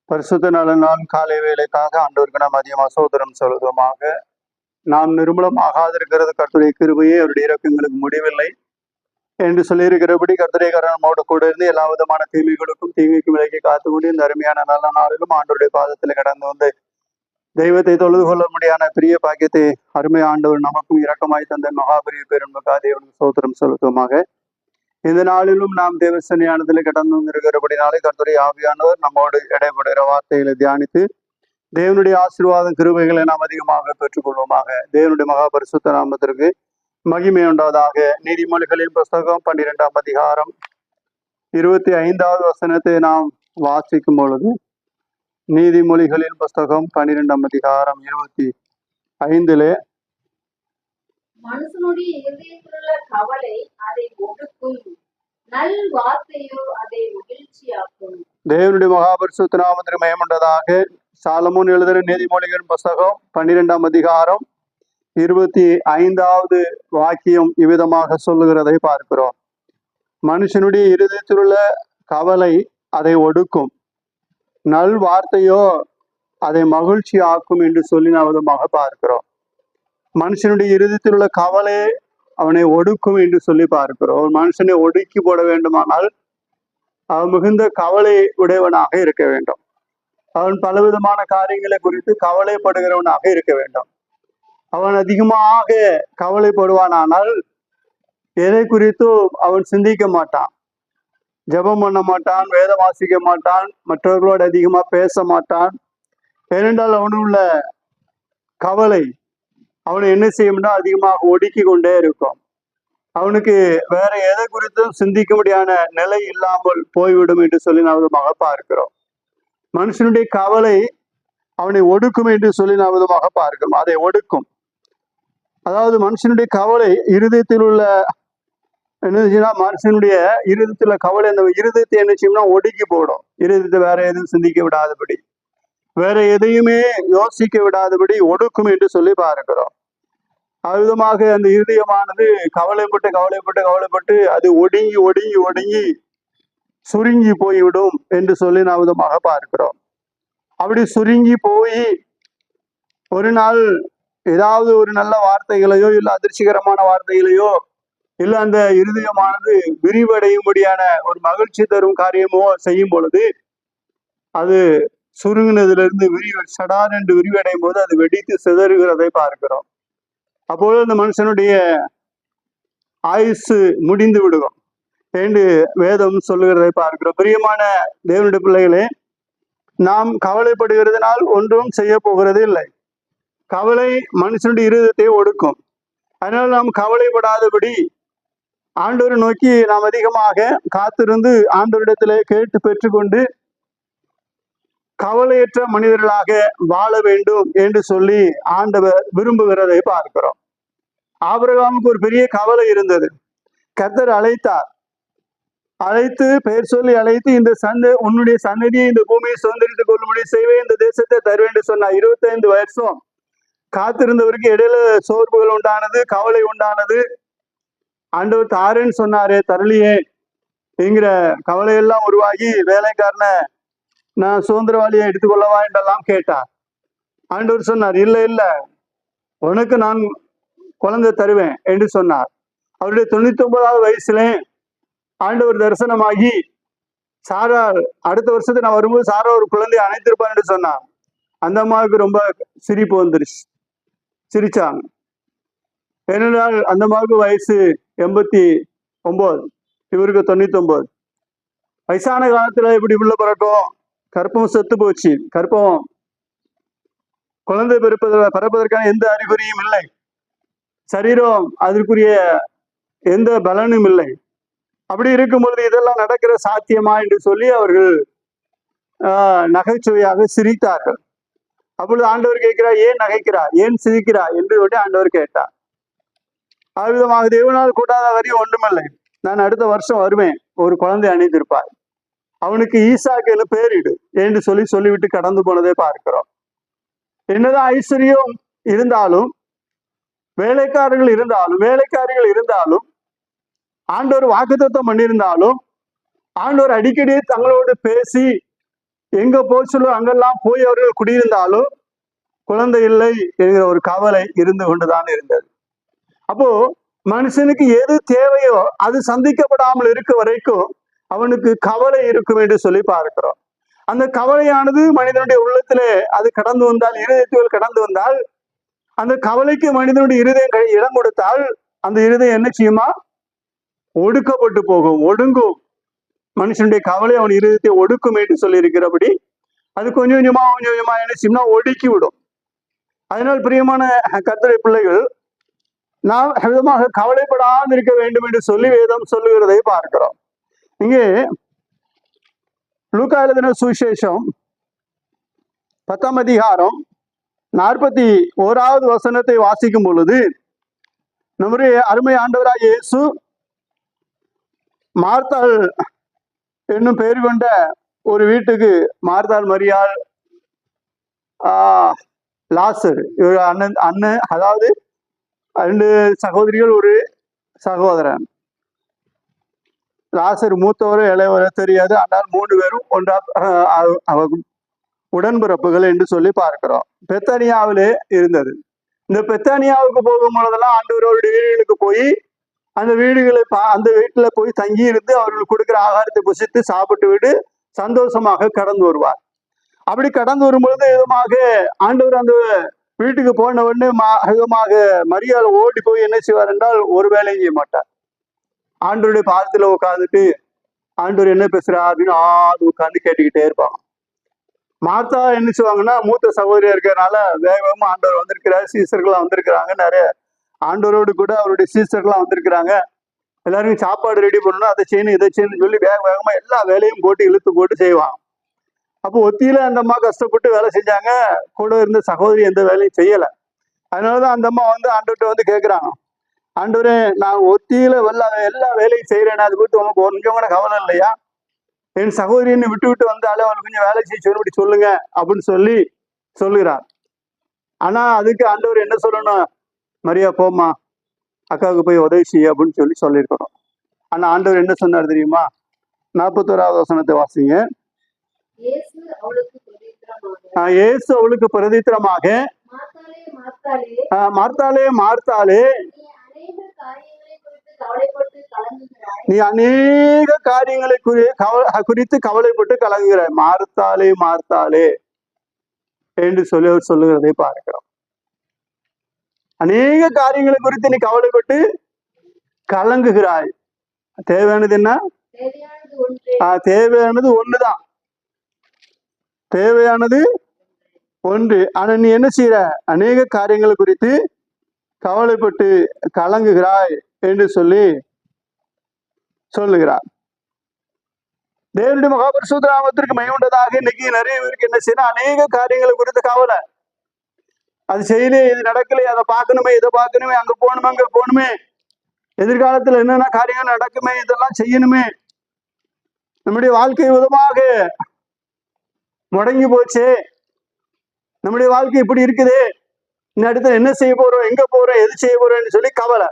பரிசுத்த நல்ல நாள் காலை வேலைக்காக ஆண்டவருக்கு நாம் அதிகமாக சோதரம் சொல்லுவமாக. நாம் நிர்மூலமாகாதிருக்கிறது கர்த்தருடைய கிருபையே அவருடைய இறக்கங்களுக்கு முடிவில்லை என்று சொல்லியிருக்கிறபடி கர்த்தருடைய கரணமோடு கூட இருந்து எல்லா விதமான தீமைகளுக்கும் தீமைக்கும் விலக்கி காத்துக்கொண்டு இந்த அருமையான நல்ல நாளிலும் ஆண்டவருடைய பாதத்தில் கடந்து வந்து தெய்வத்தை தொழுது கொள்ள முடியாத பிரிய பாக்கியத்தை அருமை ஆண்டவர் நமக்கும் இரக்கமாய் தந்த மகாபரிய பெரும்புக்காக தேவனுக்கு சோதரம் செலுத்துவமாக. இந்த நாளிலும் நாம் தேவசன்னியானத்தில் கடந்து வந்திருக்கிறபடினாலே கர்த்தருடைய ஆவியானவர் நம்மோடு இடைப்படுகிற வார்த்தைகளை தியானித்து தேவனுடைய ஆசீர்வாதம் கிருபைகளை நாம் அதிகமாக பெற்றுக்கொள்வோமாக. தேவனுடைய மகா பரிசுத்த நாமத்திற்கு மகிமை உண்டாவதாக. நீதிமொழிகளின் புஸ்தகம் 12ஆம் அதிகாரம் 25வது வசனத்தை நாம் வாசிக்கும் பொழுது, நீதிமொழிகளின் புஸ்தகம் 12ஆம் அதிகாரம் 25 மனுஷனுடைய இருதயத்திலுள்ள கவலை அதை ஒடுக்கும், நல் வார்த்தையோ அதை மகிழ்ச்சியாக்கும். தேவனுடைய மகாபரிசுத்த நாமத்திற்கு மகிமையுண்டதாக. சாலமோன் எழுதுகிற நீதிமொழிகளின் புஸ்தகம் 12ஆம் அதிகாரம் 25வது வாக்கியம் இவ்விதமாக சொல்லுகிறதை பார்க்கிறோம். மனுஷனுடைய இருதயத்திலுள்ள கவலை அதை ஒடுக்கும், நல் வார்த்தையோ அதை மகிழ்ச்சி ஆக்கும் என்று சொல்லி நாம் விதமாக பார்க்கிறோம். மனுஷனுடைய இருதயத்தில் உள்ள கவலை அவனை ஒடுக்கும் என்று சொல்லி பார்க்கிறோம். ஒரு மனுஷனை ஒடுக்கி போட வேண்டுமானால் அவன் மிகுந்த கவலை உடையவனாக இருக்க வேண்டும். அவன் பலவிதமான காரியங்களை குறித்து கவலைப்படுகிறவனாக இருக்க வேண்டும். அவன் அதிகமாக கவலைப்படுவானால் எதை குறித்தும் அவன் சிந்திக்க மாட்டான், ஜெபம் பண்ண மாட்டான், வேதம் வாசிக்க மாட்டான், மற்றவர்களோடு அதிகமா பேச மாட்டான். ஏனென்றால் அவனுள்ள கவலை அவனை என்ன செய்யும்னா அதிகமாக ஒடுக்கி கொண்டே இருக்கும். அவனுக்கு வேற எதை குறித்தும் சிந்திக்க முடியாத நிலை இல்லாமல் போய்விடும் என்று சொல்லி நாம் விதமாக பார்க்கிறோம். மனுஷனுடைய கவலை அவனை ஒடுக்கும் என்று சொல்லி நாம் விதமாக பார்க்கிறோம். அதை ஒடுக்கும், அதாவது மனுஷனுடைய கவலை இருதயத்தில் உள்ள என்ன, மனுஷனுடைய இருதயத்துல கவலை அந்த இருதயத்தை என்ன செய்யும்னா ஒடுக்கி போடும். இருதயத்தை வேற எதுவும் சிந்திக்க விடாதபடி, வேற எதையுமே யோசிக்க விடாதபடி ஒடுக்கும் என்று சொல்லி பார்க்கிறோம். அவ்விதமாக அந்த இருதயமானது கவலைப்பட்டு அது ஒடுங்கி சுருங்கி போய்விடும் என்று சொல்லி நாம் விதமாக பார்க்கிறோம். அப்படி சுருங்கி போய் ஒரு நாள் ஏதாவது ஒரு நல்ல வார்த்தைகளையோ இல்லை அதிர்ச்சிகரமான வார்த்தைகளையோ இல்லை அந்த இருதயமானது விரிவடையும்படியான ஒரு மகிழ்ச்சி தரும் காரியமோ செய்யும் பொழுது அது சுருங்கினதுல இருந்து சடார் என்று விரிவடையும் போது அது வெடித்து சிதறுகிறதை பார்க்கிறோம். அப்பொழுது அந்த மனுஷனுடைய ஆயுசு முடிந்து விடுவோம் என்று வேதம் சொல்லுகிறதை பார்க்கிறோம். பிரியமான தேவனுடைய பிள்ளைகளே, நாம் கவலைப்படுகிறதுனால் ஒன்றும் செய்ய போகிறது இல்லை. கவலை மனுஷனுடைய இருதயத்தை ஒடுக்கும். அதனால் நாம் கவலைப்படாதபடி ஆண்டவரை நோக்கி நாம் அதிகமாக காத்திருந்து ஆண்டவரிடத்திலே கேட்டு பெற்றுக்கொண்டு கவலையற்ற மனிதர்களாக வாழ வேண்டும் என்று சொல்லி ஆண்டவர் விரும்புகிறதை பார்க்கிறோம். ஆபிரகாமுக்கு ஒரு பெரிய கவலை இருந்தது. கர்த்தர் அழைத்து பெயர் சொல்லி அழைத்து உன்னுடைய சன்னதியை இந்த பூமியை சுதந்திரித்துக் கொள்ளும்படி செய்வேன், இந்த தேசத்தை தருவேன் என்று சொன்னார். 25 வருஷம் காத்திருந்தவருக்கு இடையில சோர்வுகள் உண்டானது, கவலை உண்டானது. ஆண்டவர் தாரேன்னு சொன்னாரே, தரலியே என்கிற கவலையெல்லாம் உருவாகி வேலைக்காரனை நான் சுதந்திரவாளியை எடுத்துக்கொள்ளவா என்றெல்லாம் கேட்டார். ஆண்டவர் சொன்னார், இல்லை உனக்கு நான் குழந்தை தருவேன் என்று சொன்னார். அவருடைய 99வது வயசுல ஆண்டவர் தரிசனமாகி சாரா அடுத்த வருஷத்துக்கு நான் வரும்போது சாரா ஒரு குழந்தையை அணைத்திருப்பான் என்று சொன்னார். அந்த அம்மாவுக்கு ரொம்ப சிரிப்பு வந்துருச்சு, சிரிச்சாங்க. ஏனென்றால் அந்த அம்மாவுக்கு வயசு 89, இவருக்கு 99. வயசான காலத்துல இப்படி உள்ள பிறக்கும், கற்பம் செத்து போச்சு, கற்பம் குழந்தை பிறப்பதற்கான எந்த அறிகுறியும் இல்லை, சரீரம் அதற்குரிய எந்த பலனும் இல்லை. அப்படி இருக்கும் பொழுது இதெல்லாம் நடக்கிற சாத்தியமா என்று சொல்லி அவர்கள் நகைச்சுவையாக சிரித்தார்கள். அப்பொழுது ஆண்டவர் கேட்கிறார், ஏன் நகைக்கிறார், ஏன் சிரிக்கிறார் என்று ஆண்டவர் கேட்டார். அவ்விதமாக தேவனால் கூட்டாத காரியம் ஒன்றுமில்லை, நான் அடுத்த வருஷம் வருவேன், ஒரு குழந்தை அணிந்திருப்பார், அவனுக்கு ஈசாக்கு என்று பெயரிடு என்று சொல்லிவிட்டு கடந்து போனதை பார்க்கிறோம். என்னதான் ஐஸ்வர்யம் இருந்தாலும், வேலைக்காரிகள் இருந்தாலும், ஆண்டவர் வாக்குத்தத்தம் பண்ணியிருந்தாலும், ஆண்டவர் அடிக்கடி தங்களோடு பேசி எங்க போய் சொல்லு அங்கெல்லாம் போய் அவர்கள் குடியிருந்தாலும் குழந்தை இல்லை என்கிற ஒரு கவலை இருந்து கொண்டுதான் இருந்தது. அப்போ மனுஷனுக்கு எது தேவையோ அது சந்திக்கப்படாமல் இருக்க வரைக்கும் அவனுக்கு கவலை இருக்கும் என்று சொல்லி பார்க்கிறோம். அந்த கவலையானது மனிதனுடைய உள்ளத்திலே அது கடந்து வந்தால், இருதயத்தில் கடந்து வந்தால், அந்த கவலைக்கு மனிதனுடைய இருதயம் இடம் கொடுத்தால் அந்த இருதயம் என்ன செய்யுமா? ஒடுக்கப்பட்டு போகும், ஒடுங்கும். மனுஷனுடைய கவலை அவன் இருதயத்தை ஒடுக்கும் என்று சொல்லி இருக்கிறபடி அது கொஞ்சம் கொஞ்சமா என்ன செய்யும்னா ஒடுக்கி விடும். அதனால் பிரியமான கர்த்தருடைய பிள்ளைகள், நாம் விதமாக கவலைப்படாமல் இருக்க வேண்டும் என்று சொல்லி வேதம் சொல்லுகிறதை பார்க்கிறோம். இங்கே லூக்கா எழுதின சுவிசேஷம் 10ஆம் அதிகாரம் 41வது வசனத்தை வாசிக்கும் பொழுது, நம்முடைய அருமை ஆண்டவராய் இயேசு மார்த்தாள் என்னும் பெயர் கொண்ட ஒரு வீட்டுக்கு, மார்த்தாள், மரியாள், லாசர், இவர் அண்ணன், அதாவது 2 சகோதரிகள், ஒரு சகோதரன். லாசர் மூத்தவரோ இளையவரோ தெரியாது, ஆனால் 3 பேரும் ஒன்றா உடன்பிறப்புகள் என்று சொல்லி பார்க்கிறோம். பெத்தானியாவிலே இருந்தது. இந்த பெத்தானியாவுக்கு போகும் பொழுதெல்லாம் ஆண்டவருடைய வீடுகளுக்கு போய் அந்த வீட்டுல போய் தங்கி இருந்து அவர்களுக்கு கொடுக்கிற ஆகாரத்தை புசித்து சாப்பிட்டு விட்டு சந்தோஷமாக கடந்து வருவார். அப்படி கடந்து வரும்பொழுது விதமாக ஆண்டவர் அந்த வீட்டுக்கு போன உடனே விதமாக மரியாதை ஓடி போய் என்ன செய்வார் என்றால் ஒரு வேலையும் செய்ய மாட்டார். ஆண்டவருடைய பாதத்துல உட்காந்துட்டு ஆண்டவர் என்ன பேசுறா அப்படின்னு உட்காந்து கேட்டுக்கிட்டே இருப்பாங்க. மார்த்தா என்ன செய்வாங்கன்னா, மூத்த சகோதரியா இருக்கிறதுனால வேகமா ஆண்டவர் வந்திருக்கிறாரு, சீசர்கள்லாம் வந்திருக்கிறாங்க, நிறைய ஆண்டவரோடு கூட அவருடைய சீசர்கள்லாம் வந்திருக்கிறாங்க, எல்லாருக்கும் சாப்பாடு ரெடி பண்ணணும், அதை செய்யணும் இதை செய்யணும்னு சொல்லி வேகமா எல்லா வேலையும் போட்டு இழுத்து போட்டு செய்வாங்க. அப்போ ஒத்தியில அந்த அம்மா கஷ்டப்பட்டு வேலை செஞ்சாங்க, கூட இருந்த சகோதரி எந்த வேலையும் செய்யல. அதனாலதான் அந்த அம்மா வந்து ஆண்டவர்கிட்ட வந்து கேட்கிறாங்க, ஆண்டவரே நான் ஒத்தியில எல்லா வேலையும் செய்யறேன், அது குறித்து உனக்கு கொஞ்சம் கூட கவலை இல்லையா? என் சகோதரியை விட்டு வந்தாலே அவனுக்கு கொஞ்சம் வேலை செய்ய சொல்லி சொல்லுங்க அப்படின்னு சொல்லி சொல்லுகிறார். ஆனா அதுக்கு ஆண்டவர் என்ன சொல்லணும்? மரியா போமா, அக்காவுக்கு போய் உதவி செய்ய அப்படின்னு சொல்லி சொல்லியிருக்கிறோம். ஆனா ஆண்டவர் என்ன சொன்னார் தெரியுமா? 41வது வசனத்தை வாசிங்க. இயேசு அவளுக்கு பிரதித்திரமாக, மார்த்தாளே மார்த்தாளே, நீ அநேக காரியங்களை குறித்து கவலைப்பட்டு கலங்குகிறாய், மார்த்தாளே மார்த்தாளே என்று சொல்லுகிறதை பார்க்கிறோம். அநேக காரியங்களை குறித்து நீ கவலைப்பட்டு கலங்குகிறாய். தேவையானது என்ன? தேவையானது ஒண்ணுதான், தேவையானது ஒன்று. ஆனா நீ என்ன செய்யற? அநேக காரியங்களை குறித்து கவலைப்பட்டு கலங்குகிறாய் என்று சொல்லி சொல்லுகிறார். தேவனுடைய மகாபரிசுத்த நாமத்திற்கு மகிமை உண்டதாக. இன்னைக்கு நிறைய பேருக்கு என்ன செய்யணும்? அநேக காரியங்களை குறித்து கவலை. அது செய்யலையே, இது நடக்கலையே, அதை பார்க்கணுமே, இதை பார்க்கணுமே, அங்க போகணுமே, அங்க போகணுமே, எதிர்காலத்துல என்னென்ன காரியங்கள் நடக்குமே, இதெல்லாம் செய்யணுமே, நம்முடைய வாழ்க்கை விதமாக முடங்கி போச்சு, நம்முடைய வாழ்க்கை இப்படி இருக்குது, இந்த இடத்துல என்ன செய்ய போறோம், எங்க போறோம், எது செய்ய போறோம்னு சொல்லி கவலை.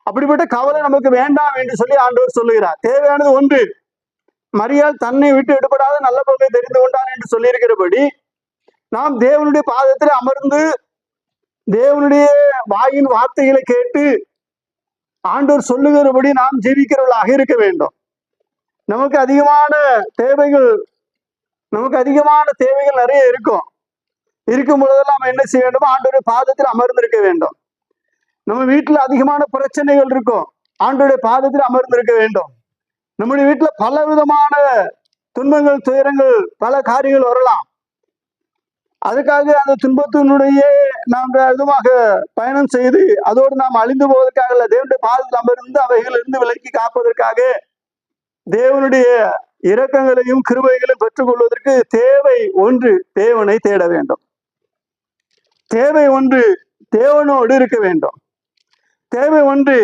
அப்படிப்பட்ட கவலை நமக்கு வேண்டாம் என்று சொல்லி ஆண்டவர் சொல்லுகிறார். தேவையானது ஒன்று. மரியாள் தன்னை விட்டு விடுபடாத நல்ல பங்கை தெரிந்து கொண்டார் என்று சொல்லி இருக்கிறபடி நாம் தேவனுடைய பாதத்தில் அமர்ந்து தேவனுடைய வாயின் வார்த்தைகளை கேட்டு ஆண்டவர் சொல்லுகிறபடி நாம் ஜீவிக்கிறவர்களாக இருக்க வேண்டும். நமக்கு அதிகமான தேவைகள் நிறைய இருக்கும் பொழுதெல்லாம் நம்ம என்ன செய்ய வேண்டும்? ஆண்டவருடைய பாதத்தில் அமர்ந்திருக்க வேண்டும். நம்ம வீட்டுல அதிகமான பிரச்சனைகள் இருக்கும், ஆண்டவருடைய பாதத்தில் அமர்ந்திருக்க வேண்டும். நம்முடைய வீட்டுல பல விதமான துன்பங்கள், துயரங்கள், பல காரியங்கள் வரலாம். அதுக்காக அந்த துன்பத்தினுடைய நாம் விதமாக பயணம் செய்து அதோடு நாம் அழிந்து போவதற்காக இல்ல, தேவனுடைய பாதத்தில் அமர்ந்து அவைகளிலிருந்து விலக்கி காப்பதற்காக தேவனுடைய இரக்கங்களையும் கிருபைகளையும் பெற்றுக்கொள்வதற்கு தேவை ஒன்று, தேவனை தேட வேண்டும். தேவை ஒன்று, தேவனோடு இருக்க வேண்டும். தேவை ஒன்று,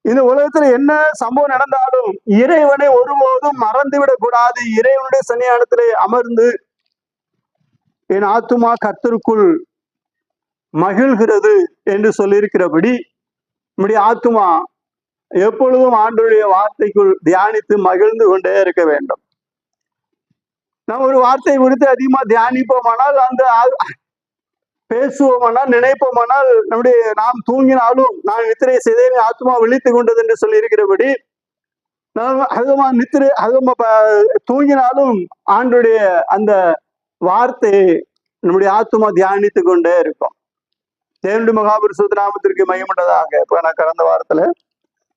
இந்த உலகத்துல என்ன சம்பவம் நடந்தாலும் இறைவனை ஒருபோதும் மறந்துவிடக் கூடாது. இறைவனுடைய சன்னிதானத்திலே அமர்ந்து என் ஆத்துமா கர்த்தருக்குள் மகிழ்கிறது என்று சொல்லியிருக்கிறபடி நம்முடைய ஆத்துமா எப்பொழுதும் ஆண்டவருடைய வார்த்தைக்குள் தியானித்து மகிழ்ந்து கொண்டே இருக்க வேண்டும். நம்ம ஒரு வார்த்தையை குறித்து அதிகமா தியானிப்போமானால், அந்த பேசுவோமானால், நினைப்போமானால், நாம் தூங்கினாலும் நான் நித்திரை செய்தேன் ஆத்மா விழித்துக் கொண்டது என்று சொல்லி இருக்கிறபடி, நாம் தூங்கினாலும் ஆண்டுடைய அந்த வார்த்தையை நம்முடைய ஆத்மா தியானித்துக் கொண்டே இருக்கும். தேவனுடைய மகாபரிசுத்த நாமத்திற்கு மகிமையுண்டதாக. இப்ப நான் கடந்த வாரத்துல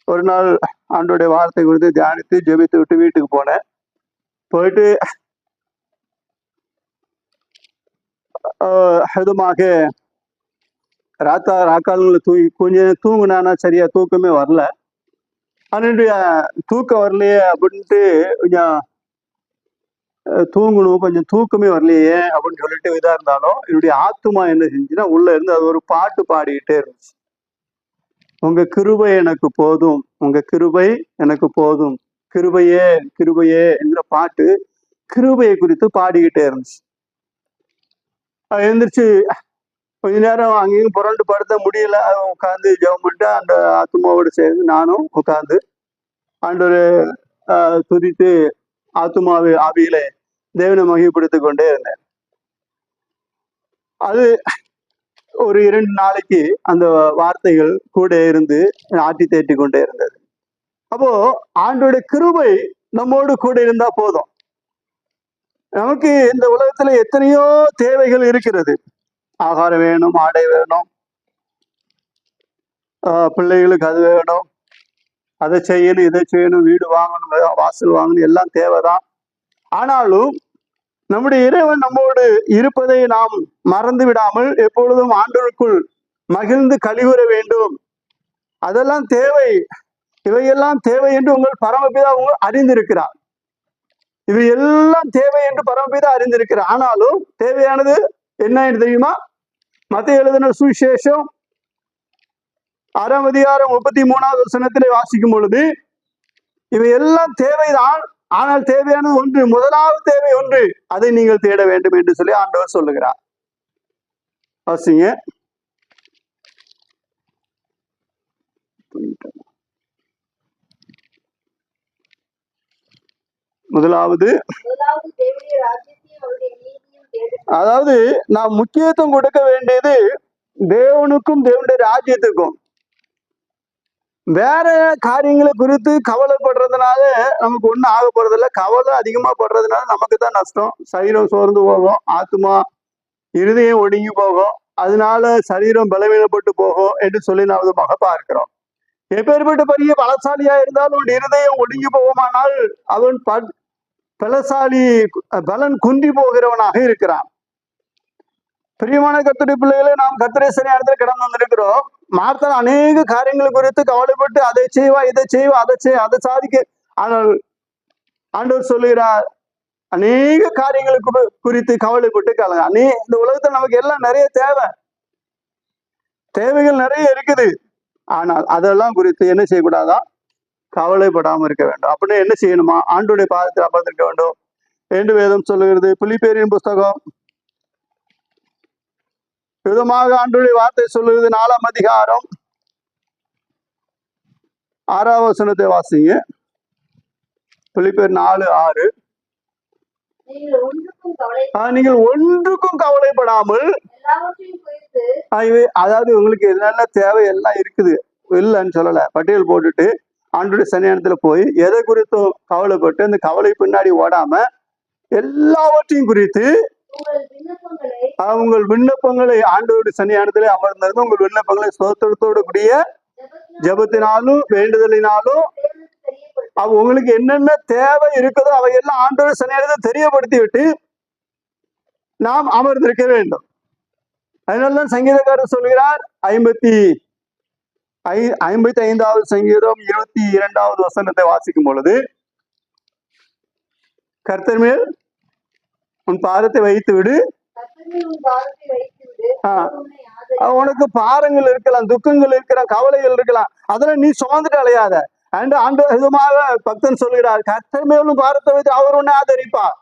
ஒரு நாள் ஆண்டுடைய வார்த்தை குறித்து தியானித்து ஜெபித்து விட்டு வீட்டுக்கு போனேன். போயிட்டு அதுமாக ராக்காலங்களை கொஞ்சம் தூங்குனானா சரியா தூக்கமே வரல. அதனுடைய தூக்கம் வரலையே அப்படின்ட்டு கொஞ்சம் தூங்கணும், கொஞ்சம் தூக்கமே வரலையே அப்படின்னு சொல்லிட்டு இதா இருந்தாலும் என்னுடைய ஆத்துமா என்ன செஞ்சுன்னா உள்ள இருந்து அது ஒரு பாட்டு பாடிக்கிட்டே இருந்துச்சு. உங்க கிருபை எனக்கு போதும், உங்க கிருபை எனக்கு போதும், கிருபையே கிருபையே என்கிற பாட்டு கிருபையை குறித்து பாடிக்கிட்டே இருந்துச்சு. எழுந்திரிச்சு கொஞ்ச நேரம் அங்கேயும் புரண்டு படுத்த முடியல. உட்காந்து ஜெபம் பண்ணிட்டு அந்த ஆத்மாவோடு சேர்ந்து நானும் உட்காந்து ஆண்டவரை துதித்து ஆத்மாவை ஆவியில தேவனை மகிமைப்படுத்திக் கொண்டே இருந்தேன். அது ஒரு 2 நாளைக்கு அந்த வார்த்தைகள் கூட இருந்து ஆட்டி தேட்டி கொண்டே இருந்தது. அப்போ ஆண்டோடைய கிருபை நம்மோடு கூட இருந்தா போதும். நமக்கு இந்த உலகத்துல எத்தனையோ தேவைகள் இருக்கிறது. ஆகாரம் வேணும், ஆடை வேணும், பிள்ளைகளுக்கு அது வேணும், அதை செய்யணும், இதை செய்யணும், வீடு வாங்கணும், வாசல் வாங்கணும், எல்லாம் தேவைதான். ஆனாலும் நம்முடைய இறைவன் நம்மோடு இருப்பதை நாம் மறந்து விடாமல் எப்பொழுதும் ஆண்டவருக்குள் மகிழ்ந்து கழிவுற வேண்டும். அதெல்லாம் தேவை, இவையெல்லாம் தேவை என்று உங்கள் பரமபிதா அறிந்திருக்கிறார். இவை எல்லாம் தேவை என்று பரமபிதா அறிந்திருக்கிறார். ஆனாலும் தேவையானது என்ன தெரியுமா? மத்தேயு எழுதின சுவிசேஷம் 6ஆம் அதிகாரம் 33வது வசனத்திலே வாசிக்கும் பொழுது இவை எல்லாம் தேவைதான், ஆனால் தேவையானது ஒன்று, முதலாவது தேவை ஒன்று, அதை நீங்கள் தேட வேண்டும் என்று சொல்லி ஆண்டவர் சொல்லுகிறார். வாசிங்க. அதாவது நாம் முக்கியத்துவம் கொடுக்க வேண்டியது தேவனுக்கும் தேவனுடைய ராஜ்யத்துக்கும். வேற காரியங்களை குறித்து கவலைப்படுறதுனால நமக்கு ஒன்றும் ஆக போறதில்ல. கவலை அதிகமா படுறதுனால நமக்கு தான் நஷ்டம். சரீரம் சோர்ந்து போகும், ஆத்மா இருதயம் ஒடுங்கி போகும், அதனால சரீரம் பலவீனப்பட்டு போகும் என்று சொல்லி நாம் விதமாக பார்க்கிறோம். எப்பேற்பட்ட பெரிய பலசாலியா இருந்தாலும் இருதயம் ஒடுங்கி போகுமானால் அவன் பலசாலி பலன் குன்றி போகிறவனாக இருக்கிறான். பிரியமான கர்த்தருடைய பிள்ளைகளை, நாம் கர்த்தருடைய சன்னிதானத்துல கடந்து வந்திருக்கிறோம். மார்த்தால் அநேக காரியங்கள் குறித்து கவலைப்பட்டு அதை செய்வா, இதை செய்வா, அதை சாதிக்க. ஆனால் ஆண்டவர் சொல்லுகிறார், அநேக காரியங்களுக்கு குறித்து கவலைப்பட்டு இந்த உலகத்துல நமக்கு எல்லாம் நிறைய தேவைகள் நிறைய இருக்குது. ஆனால் அதெல்லாம் குறித்து என்ன செய்யக்கூடாதா? கவலைப்படாம இருக்க வேண்டும். அப்படின்னு என்ன செய்யணுமா? ஆண்டோடைய பாதத்தில் அமர்ந்திருக்க வேண்டும் என்று வேதம் சொல்லுகிறது. பிலிப்பியரின் புஸ்தகம் விதமாக ஆண்டோடைய வார்த்தை சொல்லுகிறது. 4ஆம் அதிகாரம் 6வது வசனத்தை வாசிங்க. பிலிப்பியர் 4:6. நீங்கள் ஒன்றுக்கும் கவலைப்படாமல், அதாவது உங்களுக்கு என்னென்ன தேவை எல்லாம் இருக்குது இல்லைன்னு சொல்லல, பட்டியல் போட்டுட்டு ஆண்டோடைய சன்னிதானத்துல போய் எதை குறித்தும் கவலைப்பட்டு அந்த கவலை பின்னாடி ஓடாம எல்லாவற்றையும் குறித்து உங்கள் விண்ணப்பங்களை ஆண்டவருடைய சன்னிதானத்திலே அமர்ந்திருந்து உங்கள் விண்ணப்பங்களை ஸ்தோத்திரத்தோடு கூடிய ஜெபத்தினாலும் வேண்டுதலினாலும் உங்களுக்கு என்னென்ன தேவை இருக்குதோ அவையெல்லாம் ஆண்டவருடைய சன்னிதானத்தை தெரியப்படுத்தி விட்டு நாம் அமர்ந்திருக்க வேண்டும். அதனால்தான் சங்கீதக்காரர் சொல்கிறார், 55வது சங்கீதம் 22வது வசனத்தை வாசிக்கும் பொழுது, கர்த்தர் மேல் உன் பாதத்தை வைத்து விடு. உனக்கு பாரங்கள் இருக்கலாம், துக்கங்கள் இருக்கலாம், கவலைகள் இருக்கலாம், அதெல்லாம் நீ சுமந்துட்டு அலையாத. ஆண்டு விதமாக பக்தன் சொல்கிறார், கர்த்தர் மேலும் பாரத்தை வைத்து அவர் உன்னை ஆதரிப்பார்.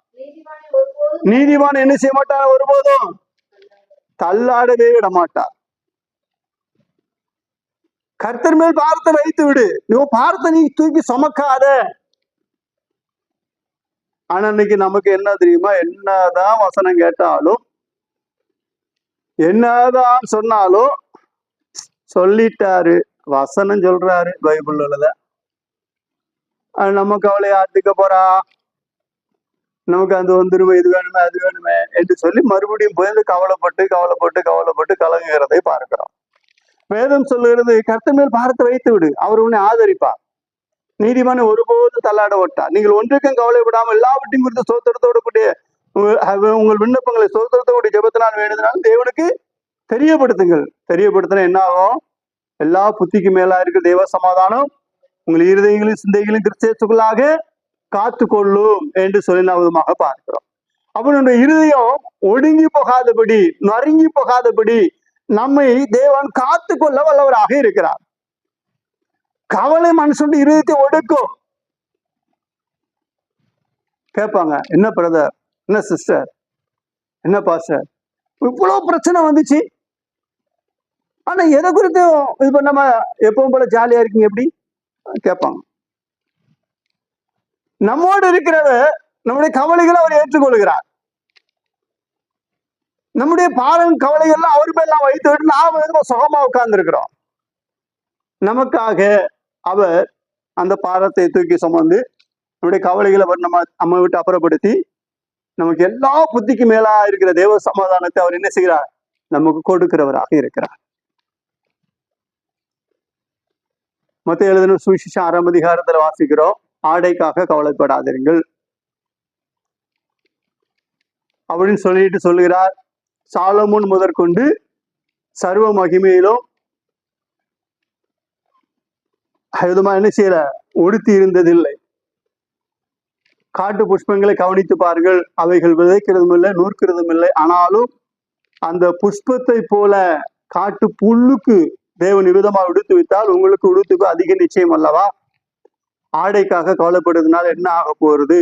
நீதிமான் என்ன செய்ய மாட்டார்? ஒருபோதும் தள்ளாடவே விட மாட்டார். கர்த்தர் மேல் பாரத்தை வைத்து விடு. நீ பாரத்தை நீ தூக்கி சுமக்காத. ஆனா இன்னைக்கு நமக்கு என்ன தெரியுமா, என்னதான் வசனம் கேட்டாலும் என்னதான் சொன்னாலும் சொல்லிட்டாரு, வசனம் சொல்றாரு பைபிள் உள்ளத, நம்ம கவலை ஆத்துக்க போறா, நமக்கு அது வந்துருமே, இது வேணுமே, அது வேணுமே என்று சொல்லி மறுபடியும் போய் கவலைப்பட்டு கவலைப்பட்டு கவலைப்பட்டு கலங்குகிறதை பார்க்கிறோம். வேதம் சொல்லுகிறது, கர்த்தர் மேல் பாரத்தை வைத்து விடு, அவர் உன்னை ஆதரிப்பார், நீதிமானை ஒருபோதும் தள்ளாட விட்டார். நீங்கள் ஒன்றுக்கும் கவலைப்படாமல் எல்லாவற்றையும் குறித்து சோத்திரத்தோடு கூடிய உங்கள் விண்ணப்பங்களை சோத்திரத்தோடு ஜெபத்தினால் வேண்டுதனாலும் தேவனுக்கு தெரியப்படுத்துங்கள். தெரியப்படுத்தினா என்ன ஆகும்? எல்லா புத்திக்கு மேலா இருக்கிற தேவ சமாதானம் உங்கள் இருதயங்களையும் சிந்தைகளையும் கிறிஸ்தேசுக்குள்ளாக காத்து கொள்ளும் என்று சொல்லி விதமாக பார்க்கிறோம். அப்ப நம்முடைய இருதயம் ஒடுங்கி போகாதபடி, நறுங்கி போகாதபடி நம்மை தேவன் காத்து கொள்ள வல்லவராக இருக்கிறார். கவலை மனுஷனுடைய இருதயத்தை ஒடுக்கும். கேட்பாங்க, என்ன பிரதர், என்ன சிஸ்டர், என்ன பாஸ்டர், இவ்வளவு பிரச்சனை வந்துச்சு, ஆனா எதை குறித்தும் இது பண்ணாம எப்பவும் போல ஜாலியா இருக்கீங்க எப்படி கேட்பாங்க. நம்மோடு இருக்கிறத நம்முடைய கவலைகளை அவர் ஏற்றுக்கொள்கிறார். நம்முடைய பாரம் கவலைகள்லாம் அவர் பேர்லாம் வைத்து விட்டு நாம சுகமா உட்கார்ந்து இருக்கிறோம். நமக்காக அவர் அந்த பாரத்தை தூக்கி சுமந்து நம்முடைய கவலைகளை நம்ம விட்டு அப்புறப்படுத்தி நமக்கு எல்லா புத்திக்கு மேலா இருக்கிற தேவ சமாதானத்தை அவர் என்ன செய்கிறார்? நமக்கு கொடுக்கிறவராக இருக்கிறார். மத்தேயு எழுதின சுவிசேஷம் 6ஆம் அதிகாரத்துல வாசிக்கிறோம், ஆடைக்காக கவலைப்படாதீர்கள் அப்படின்னு சொல்லிட்டு சொல்லுகிறார். சாலமோன் முதற்கொண்டு சர்வ மகிமையிலும் என்ன செய்யல, உடுத்தி இருந்ததில்லை. காட்டு புஷ்பங்களை கவனித்து பாருங்கள், அவைகள் விதைக்கிறதும் இல்லை, நூற்கிறதும் இல்லை, ஆனாலும் அந்த புஷ்பத்தை போல காட்டு புல்லுக்கு தேவன் விதமாக உடுத்து வைத்தால் உங்களுக்கு உடுத்துக்கு அதிக நிச்சயம் அல்லவா? ஆடைக்காக கவலைப்படுறதுனால என்ன ஆக போறது?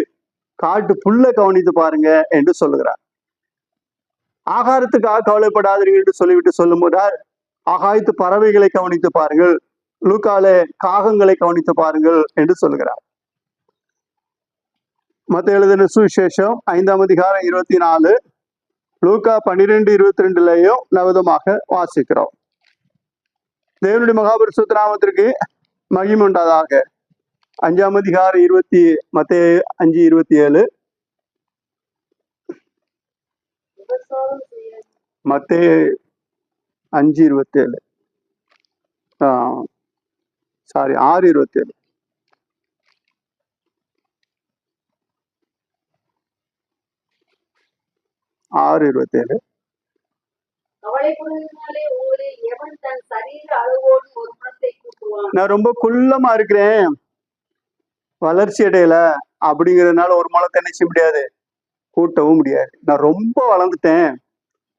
காட்டு புல்லை கவனித்து பாருங்க என்று சொல்லுகிறார். ஆகாரத்துக்காக கவலைப்படாதீர்கள் என்று சொல்லிவிட்டு சொல்லும் போது ஆகாயத்து பறவைகளை கவனித்து பாருங்கள், லூக்காலே காகங்களை கவனித்து பாருங்கள் என்று சொல்லுகிறார். மத்தேயு எழுதின சுவிசேஷம் 5ஆம் அதிகாரம் 24, லூக்கா 12:22 நவதமாக வாசிக்கிறோம். தேவனுடைய மகாபரிசுத்த நாமத்திற்கு மகிமை உண்டாதாக. 5ஆம் அதிகாரம் மத்தேயு 5:27, மத்தேயு 5:27 6:27 6:27 நான் ரொம்ப குள்ளமா இருக்கிறேன், வளர்ச்சி அடையல அப்படிங்கிறதுனால ஒரு முளத்தை என்ன செய்ய முடியாது, கூட்டவும் முடியாது. நான் ரொம்ப வளர்ந்துட்டேன்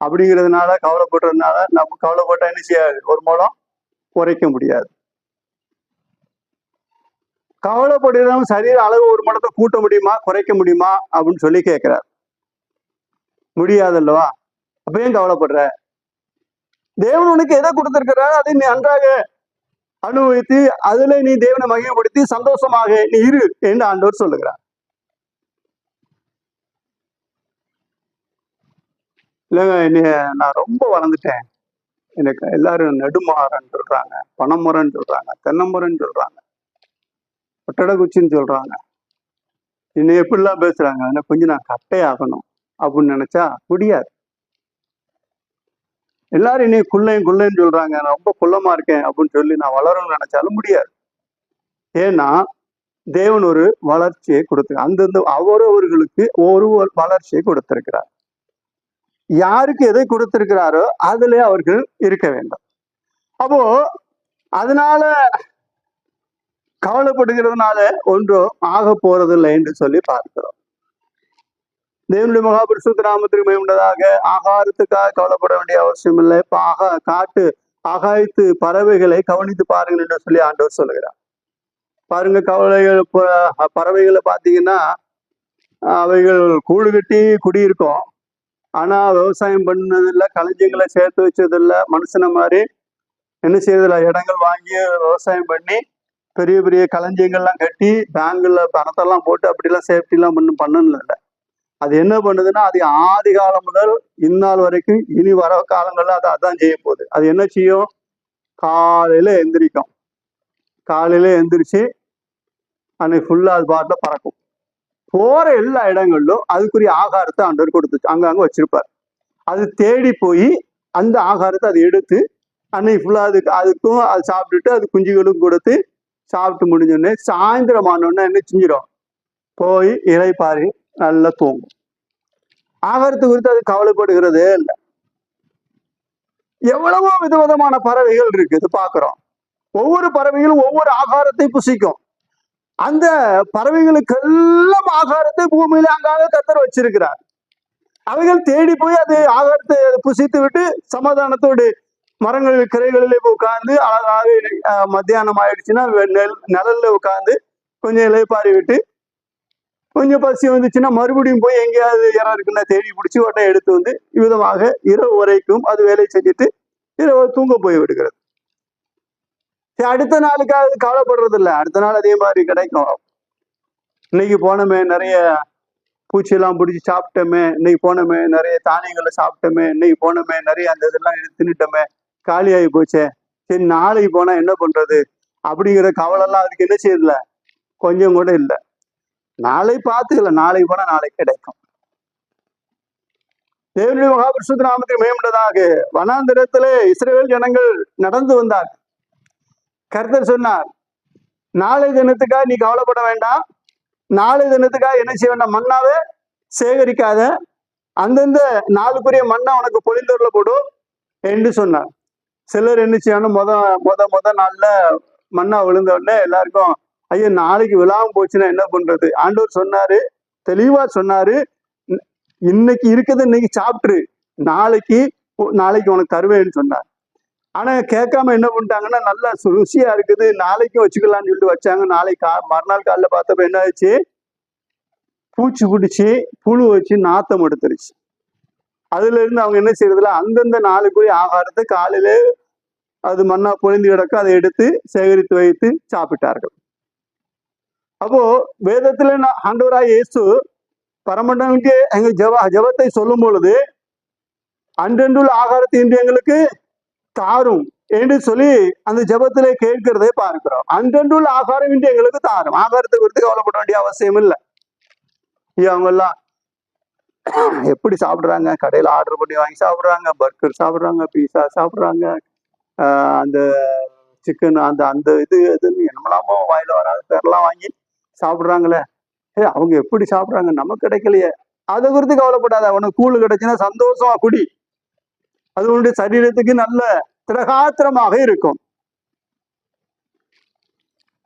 அப்படிங்கிறதுனால கவலைப்படுறதுனால நம்ம கவலைப்பட்டா என்ன செய்யாது, ஒரு முளம் குறைக்க முடியாது. கவலைப்படுறவங்க சரீர அளவு ஒரு முளத்தை கூட்ட முடியுமா, குறைக்க முடியுமா அப்படின்னு சொல்லி கேட்கிறார். முடியாதல்லவா? அப்ப ஏன் கவலைப்படுற? தேவன் உனக்கு எதை கொடுத்திருக்கிறார் அதை நீ நன்றாக அனுபவித்து அதுல நீ தேவனை மகிமைப்படுத்தி சந்தோஷமாக நீ இரு என்று ஆண்டவர் சொல்லுகிறார். இல்லைங்க, நான் ரொம்ப வளர்ந்துட்டேன், எனக்கு எல்லாரும் நெடுமாறன்னு சொல்றாங்க, பனைமுறைன்னு சொல்றாங்க, தென்னமுறைன்னு சொல்றாங்க, ஒட்டடகுச்சின்னு சொல்றாங்க, இன்னும் எப்படிலாம் பேசுறாங்க, கொஞ்சம் நான் கட்டையாகணும் அப்படின்னு நினைச்சா முடியாது. எல்லாரும் இனி குள்ளைன்னு சொல்றாங்க, நான் ரொம்ப குள்ளமா இருக்கேன் அப்படின்னு சொல்லி நான் வளரணும்னு நினைச்சாலும் முடியாது. ஏன்னா தேவன் ஒரு வளர்ச்சியை கொடுத்து அந்தந்த அவரவர்களுக்கு ஒரு வளர்ச்சியை கொடுத்திருக்கிறார். யாருக்கு எதை கொடுத்திருக்கிறாரோ அதுல அவர்கள் இருக்க வேண்டும். அப்போ அதனால கவலைப்படுகிறதுனால ஒன்றும் ஆக போறதில்லை என்று சொல்லி பார்க்கிறோம். தேவனுடைய மகாபரிசுத்த நாமத்திற்கு மகிமை உண்டதாக. ஆகாரத்துக்காக கவலைப்பட வேண்டிய அவசியம் இல்லை. இப்ப ஆகாயத்து பறவைகளை கவனித்து பாருங்கள் என்று சொல்லி ஆண்டவர் சொல்லுகிறார். பாருங்க, பறவைகளை பார்த்தீங்கன்னா அவைகள் கூடு கட்டி குடியிருக்கும், ஆனா விவசாயம் பண்ணதில்லை, களஞ்சியங்களை சேர்த்து வச்சதில்லை, மனுஷனை மாதிரி என்ன செய்யறதில்லை, இடங்கள் வாங்கி விவசாயம் பண்ணி பெரிய பெரிய களஞ்சியங்கள்லாம் கட்டி பேங்க்ல பணத்தெல்லாம் போட்டு அப்படிலாம் சேஃப்டிலாம் பண்ணல. அது என்ன பண்ணுதுன்னா, அது ஆதி காலம் முதல் இந்நாள் வரைக்கும் இனி வர காலங்கள்ல அது அதான் செய்ய போகுது. அது என்ன செய்யும்? காலையில எந்திரிக்கும். காலையில எந்திரிச்சு அன்னைக்கு ஃபுல்லா அது பாட்டில் பறக்கும். போற எல்லா இடங்களிலும் அதுக்குரிய ஆகாரத்தை ஆண்டவர் கொடுத்துச்சு, அங்கங்க வச்சிருப்பார். அது தேடி போய் அந்த ஆகாரத்தை அதை எடுத்து அன்னைக்கு ஃபுல்லா அதுக்கும் அது சாப்பிட்டுட்டு அது குஞ்சுகளுக்கும் கொடுத்து சாப்பிட்டு முடிஞ்சோடனே சாயந்தரம் ஆனோடனே என்ன செஞ்சிடும்? போய் இலைப்பாரி நல்லா தூங்கும். ஆகாரத்தை குறித்து அது கவலைப்படுகிறதே இல்லை. எவ்வளவோ விதவிதமான பறவைகள் இருக்குது பாக்குறோம். ஒவ்வொரு பறவைகளும் ஒவ்வொரு ஆகாரத்தை புசிக்கும். அந்த பறவைகளுக்கெல்லாம் ஆகாரத்தை பூமியில அங்காக கர்த்தர் வச்சிருக்கிறார். அவைகள் தேடி போய் அது ஆகாரத்தை புசித்து விட்டு சமாதானத்தோடு மரங்களில் கிளைகளிலே உட்கார்ந்து அழகாக மத்தியானம் ஆயிடுச்சுன்னா நிழல்ல உட்கார்ந்து கொஞ்சம் இலைப்பாரி விட்டு கொஞ்சம் பசி வந்துச்சுன்னா மறுபடியும் போய் எங்கேயாவது இடம் இருக்குன்னா தேடி பிடிச்சி உடனே எடுத்து வந்து இவ்விதமாக இரவு வரைக்கும் அது வேலை செஞ்சுட்டு இரவு தூங்க போய் விடுகிறது. அடுத்த நாளுக்காக கவலைப்படுறது இல்லை. அடுத்த நாள் அதே மாதிரி கிடைக்கும். இன்னைக்கு போனோமே நிறைய பூச்சியெல்லாம் பிடிச்சி சாப்பிட்டோமே, இன்னைக்கு போனோமே நிறைய தானியங்களை சாப்பிட்டோமே, இன்னைக்கு போனோமே நிறைய அந்த இதெல்லாம் தின்னுட்டோமே, காலியாகி போச்சே, சரி நாளைக்கு போனா என்ன பண்றது அப்படிங்கிற கவலைலாம் அதுக்கு என்ன செய்யல, கொஞ்சம் கூட இல்லை. நாளை பார்த்துக்கல, நாளைக்கு போனா நாளைக்கு கிடைக்கும். தேவனுடைய மகாபரிசுத்த நாமத்துக்கு மேம்பட்டதாக வனாந்திரத்திலே இஸ்ரவேல் ஜனங்கள் நடந்து வந்தார். கர்த்தர் சொன்னார், நாளை தினத்துக்காக நீ கவலைப்பட வேண்டாம், நாளை தினத்துக்காக என்ன செய்ய வேண்டாம், மன்னாவே சேகரிக்காத, அந்தந்த நாளுக்குரிய மண்ணை உனக்கு பொழிந்தொருள போடும் என்று சொன்னார். சிலர் என்ன செய்யணும், முத நாள்ல மண்ணா விழுந்த உடனே எல்லாருக்கும் ஐயோ நாளைக்கு விழாம போச்சுன்னா என்ன பண்றது? ஆண்டவர் சொன்னாரு, தெளிவா சொன்னாரு, இன்னைக்கு இருக்குது இன்னைக்கு சாப்பிட்டுரு, நாளைக்கு உனக்கு தருவேன்னு சொன்னார். ஆனா கேட்காம என்ன பண்ணிட்டாங்கன்னா, நல்லா ருசியா இருக்குது நாளைக்கும் வச்சுக்கலாம்னு சொல்லிட்டு வச்சாங்க. நாளைக்கு மறுநாள் காலைல பார்த்தப்ப என்ன ஆச்சு, பூச்சி பிடிச்சி புழு வச்சு நாத்தம் எடுத்துருச்சு. அதுல இருந்து அவங்க என்ன செய்யறதுல அந்தந்த நாளுக்குரிய ஆகாரத்தை காலையில அது மண்ணா பொழிந்து கிடக்க அதை எடுத்து சேகரித்து வைத்து சாப்பிட்டார்கள். அப்போ வேதத்துல ஆண்டவராய் இயேசு பரமண்டலுக்கு எங்க ஜெபத்தை சொல்லும் பொழுது அன்றென்றுள்ள ஆகாரத்தை இன்று எங்களுக்கு தாரும் என்று சொல்லி அந்த ஜெபத்திலே கேட்கிறதை பார்க்கிறோம். அன்றென்றுள்ள ஆகாரம் இன்று எங்களுக்கு தாரும். ஆகாரத்தை குறித்து கவலைப்பட வேண்டிய அவசியம் இல்லை. அவங்க எல்லாம் எப்படி சாப்பிடுறாங்க? கடையில ஆர்டர் பண்ணி வாங்கி சாப்பிடுறாங்க, பர்கர் சாப்பிடுறாங்க, பீஸா சாப்பிடுறாங்க, அந்த சிக்கன் அந்த அந்த இதுன்னு என்னமோ வாயில வராத பேரெல்லாம் வாங்கி சாப்பிடுறாங்களே, அவங்க எப்படி சாப்பிடுறாங்க, நமக்கு கிடைக்கலையே. அதை குறித்து கவலைப்படாத. உனக்கு கூழ் கிடைச்சுன்னா சந்தோஷமா குடி, அது உன்னுடைய சரீரத்துக்கு நல்ல திரகாத்திரமாக இருக்கும்.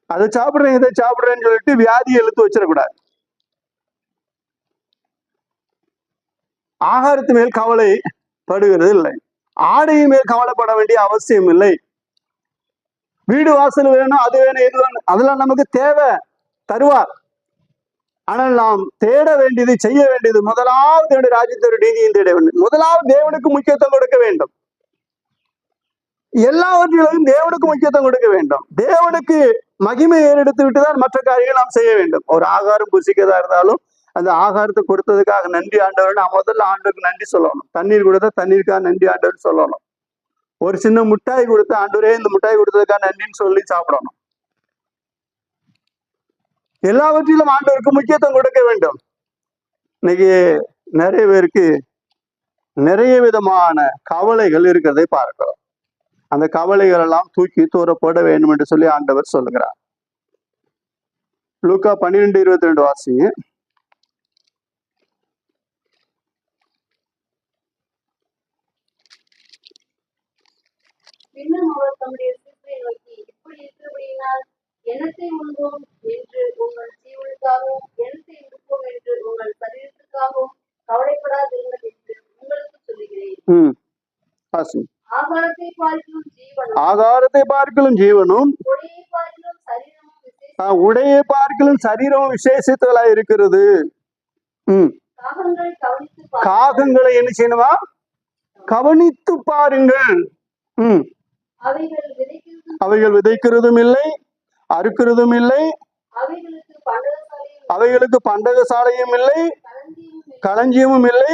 அதை சாப்பிடுறேன் இதை சாப்பிடுறேன்னு சொல்லிட்டு வியாதியை இழுத்து வச்சிடக்கூடாது. ஆகாரத்து மேல் கவலை படுகிறது இல்லை, ஆடையின் மேல் கவலைப்பட வேண்டிய அவசியம் இல்லை. வீடு வாசல் வேணும், அது வேணும், இது வேணும், அதெல்லாம் நமக்கு தேவை, தருவார். ஆனால் நாம் தேட வேண்டியது, செய்ய வேண்டியது முதலாவது ராஜ்யத்தோட நீதியும் தேட வேண்டும். முதலாவது தேவனுக்கு முக்கியத்துவம் கொடுக்க வேண்டும். எல்லாவற்றிலும் தேவனுக்கு முக்கியத்துவம் கொடுக்க வேண்டும். தேவனுக்கு மகிமை ஏறெடுத்து விட்டுதான் மற்ற காரியங்கள் நாம் செய்ய வேண்டும். ஒரு ஆகாரம் புசிக்கதா இருந்தாலும் அந்த ஆகாரத்தை கொடுத்ததுக்காக நன்றி ஆண்டவர், நான் முதல்ல ஆண்டவருக்கு நன்றி சொல்லணும். தண்ணீர் கொடுத்தா தண்ணீருக்காக நன்றி ஆண்டவர் சொல்லணும். ஒரு சின்ன மிட்டாய் கொடுத்தா ஆண்டவரே இந்த மிட்டாய் கொடுத்ததுக்காக நன்றின்னு சொல்லி சாப்பிடணும். எல்லாவற்றிலும் ஆண்டவருக்கு முக்கியத்துவம் கொடுக்க வேண்டும். இன்னைக்கு நிறைய பேருக்கு நிறைய விதமான கவலைகள் இருக்கிறதை பார்க்கிறோம். அந்த கவலைகள் எல்லாம் தூக்கி தூரப்பட வேண்டும் என்று சொல்லி ஆண்டவர் சொல்லுகிறார். லூக்கா 12:22 வாசிங்க. அவர் தம்முடைய சீடரை நோக்கி, இப்படி இருக்கிறபடியினால் எண்ணத்தை உண்போம் என்று உங்கள் ஜீவனுக்காகவும் எண்ணத்தை உடுப்போம் என்று உங்கள் சரீரத்துக்காகவும் கவலைப்படாதீர்கள் என்று உங்களுக்கு சொல்லுகிறேன். ஆகாரத்தை பார்க்கலும் ஜீவனும் உடைய பார்க்கலும் சரீரமும் விசேஷித்தலா இருக்கிறது. காகங்களை என்ன செய்யணுமா? கவனித்து பாருங்கள். அவைகள் விதைக்கிறதும் இல்லை, அறுக்கிறதும் இல்லை, அவைகளுக்கு பண்டகசாலையும் அவைகளுக்கு பண்டகசாலையும் இல்லை, களஞ்சியமும் களஞ்சியமும் இல்லை.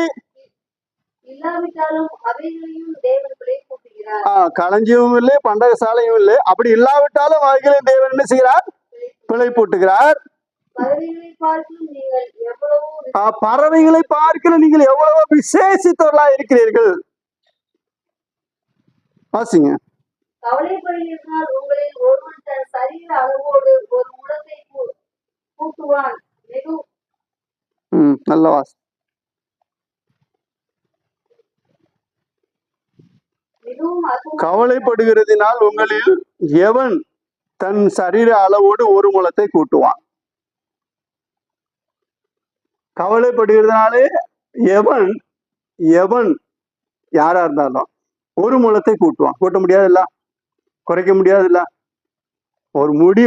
இல்லாவிட்டாலும் அவைகளையும் தேவன் பிழைப்பூட்டுகிறார். களஞ்சியமும் இல்லை, பண்டகசாலையும் இல்லை. அப்படி இல்லாவிட்டாலும் அவைகளையும் தேவன் என்ன செய்கிறார்? பிழை போட்டுகிறார். பறவைகளை பார்க்கிலும் நீங்கள் எவ்வளவோ பறவைகளை பார்க்கிலும் நீங்கள் எவ்வளவோ விசேஷித்தவர்களா இருக்கிறீர்கள். வாசிங்க. கவலைப்படுகிறதால் உங்களில் ஒருவன் தன் சரீர அளவோடு ஒரு முழத்தை கூட்டுவான். நல்ல வாசி. கவலைப்படுகிறதினால் உங்களில் எவன் தன் சரீர அளவோடு ஒரு முழத்தை கூட்டுவான்? கவலைப்படுகிறதுனாலே எவன் எவன் யாரா இருந்தாலும் ஒரு முழத்தை கூட்டுவான். கூட்ட முடியாதுல்ல, குறைக்க முடியாதுல்ல. ஒரு முடி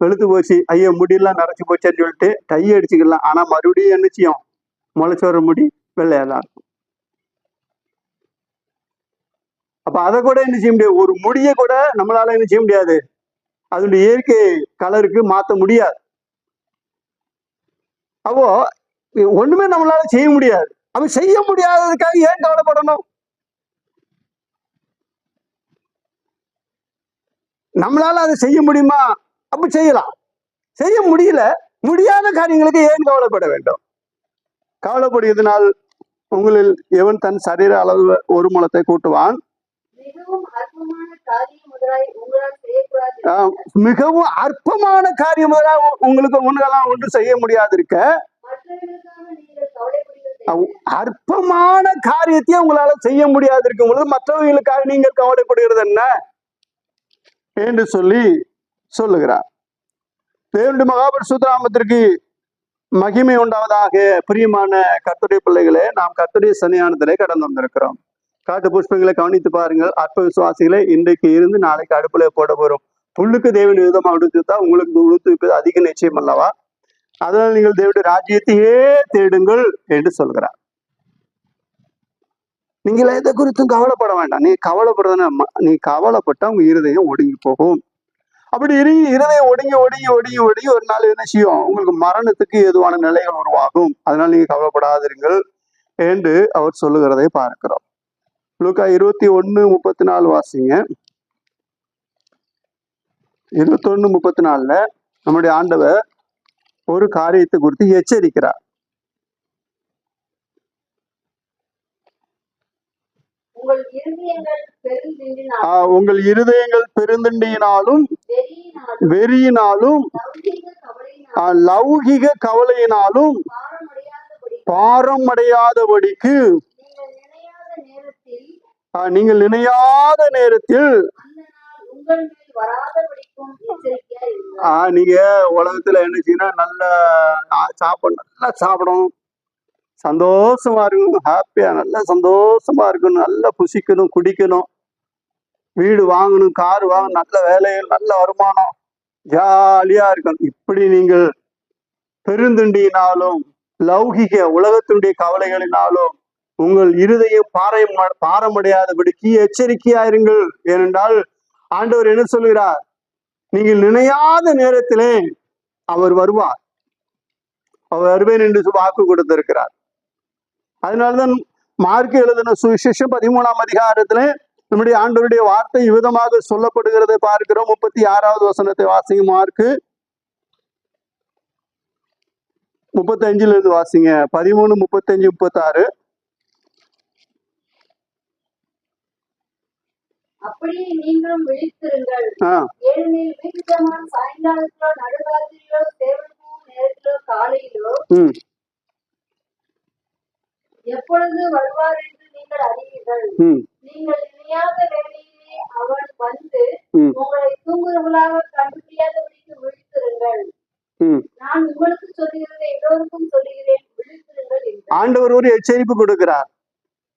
வெளுத்து போச்சு, ஐயோ முடியெல்லாம் நரைச்சி போச்சேன்னு சொல்லிட்டு கையை அடிச்சுக்கலாம். ஆனா மறுபடியும் என்ன செய்யும்? முளைச்சு வர முடி வெள்ளையெல்லாம் இருக்கும். அப்ப அதை கூட என்ன செய்ய முடியாது, ஒரு முடியை கூட நம்மளால என்ன செய்ய முடியாது, அதனுடைய இயற்கை கலருக்கு மாற்ற முடியாது. அப்போ ஒண்ணுமே நம்மளால செய்ய முடியாது. அப்ப செய்ய முடியாததுக்காக ஏன் கவலைப்படணும்? நம்மளால அதை செய்ய முடியுமா? அப்ப செய்யலாம். செய்ய முடியல, முடியாத காரியங்களுக்கு ஏன் கவலைப்பட வேண்டும்? கவலைப்படுவதனால் உங்களில் எவன் தன் சரீர அளவு ஒரு முழத்தை கூட்டுவான்? மிகவும் அற்பமான காரியம் முதலாக உங்களுக்கு முன்னெல்லாம் ஒன்று செய்ய முடியாது இருக்க, அற்பமான காரியத்தையும் உங்களால செய்ய முடியாது இருக்கும் பொழுது மற்றவர்களுக்காக நீங்கள் கவலைப்படுகிறது என்ன என்று சொல்லி சொல்லுகிறார். தேவனுடைய மகாபரிசுத்த நாமத்திற்கு மகிமை உண்டாவதாக. பிரியமான கர்த்தருடைய பிள்ளைகளே, நாம் கர்த்தருடைய சன்னிதானத்திலே கடந்து வந்திருக்கிறோம். காட்டு புஷ்பங்களை கவனித்து பாருங்கள். அற்ப விசுவாசிகளை இன்றைக்கு இருந்து நாளைக்கு அடுப்புல போட போறோம். புல்லுக்கு தேவன் விதமா உடுத்துத்தா உங்களுக்கு உடுத்துவிப்பது அதிக நிச்சயம் அல்லவா? அதனால் நீங்கள் தேவனுடைய ராஜ்யத்தையே தேடுங்கள் என்று சொல்கிறார். நீங்கள் எதை குறித்தும் கவலைப்பட வேண்டாம். நீ கவலைப்படுறதுன்னா, நீ கவலைப்பட்டா உங்க இருதயம் ஒடுங்கி போகும். அப்படி இருதயம் ஒடுங்கி ஒடுங்கி ஒடுங்கி ஒடுங்கி ஒரு நாள் என்ன செய்யும்? உங்களுக்கு மரணத்துக்கு ஏதுவான நிலைகள் உருவாகும். அதனால நீங்க கவலைப்படாதீர்கள் என்று அவர் சொல்லுகிறதை பார்க்கிறோம். லூக்கா 21:34 வாசிங்க. 21:34 நம்முடைய ஆண்டவர் ஒரு காரியத்தை குறித்து எச்சரிக்கிறார். உங்கள் இருதயங்கள் பெருந்திண்டியினாலும் வெறியினாலும் லௌகிக கவலையினாலும் பாரம் அடையாதபடிக்கு நீங்கள் நினையாத நேரத்தில் நீங்க உலகத்துல என்ன செய்யணும்? நல்லா சாப்பிடணும், சந்தோஷமா இருக்கணும், ஹாப்பியா நல்லா சந்தோஷமா இருக்கணும், நல்லா புசிக்கணும், குடிக்கணும், வீடு வாங்கணும், கார் வாங்கணும், நல்ல வேலைகள், நல்ல வருமானம், ஜாலியா இருக்கணும். இப்படி நீங்கள் பெருந்திண்டியினாலும் லௌகிக உலகத்தினுடைய கவலைகளினாலும் உங்கள் இருதயம் பாரமடையாதபடிக்கு எச்சரிக்கையாயிருங்கள். ஏனென்றால் ஆண்டவர் என்ன சொல்கிறார்? நீங்கள் நினையாத நேரத்திலே அவர் வருவார், அவர் வருவேன் என்று வாக்கு கொடுத்திருக்கிறார். அதனால்தான் மார்க்கு எழுதின சுவிசேஷம் 13ஆம் அதிகாரத்திலே நம்முடைய ஆண்டவருடைய வார்த்தை விதமாக சொல்லப்படுகிறதை பார்க்கிறோம். 36வது வசனத்தை வாசிங்க. மார்க்கு 35 வாசிங்க. 13, 35, 36. அப்படியே நீங்களும் விழித்திருங்கள். ஏனெனில் வீட்டுஜமான் சாயங்காலத்திலோ நடுராத்திரியிலோ சேவலுக்கும் நேரத்திலோ காலையிலோ எப்பொழுது வருவார் என்று நீங்கள் அறிவீர்கள். நீங்கள் நினையாத வேளையிலே அவர் வந்து உங்களை தூங்குறவர்களாக கண்டுபிடியாதபடிக்கு விழித்திருங்கள். நான் உங்களுக்கு சொல்லுகிறதை எல்லோருக்கும் சொல்லுகிறேன், விழித்திருங்கள் என்று ஆண்டவர் ஒரு எச்சரிப்பு கொடுக்கிறார்.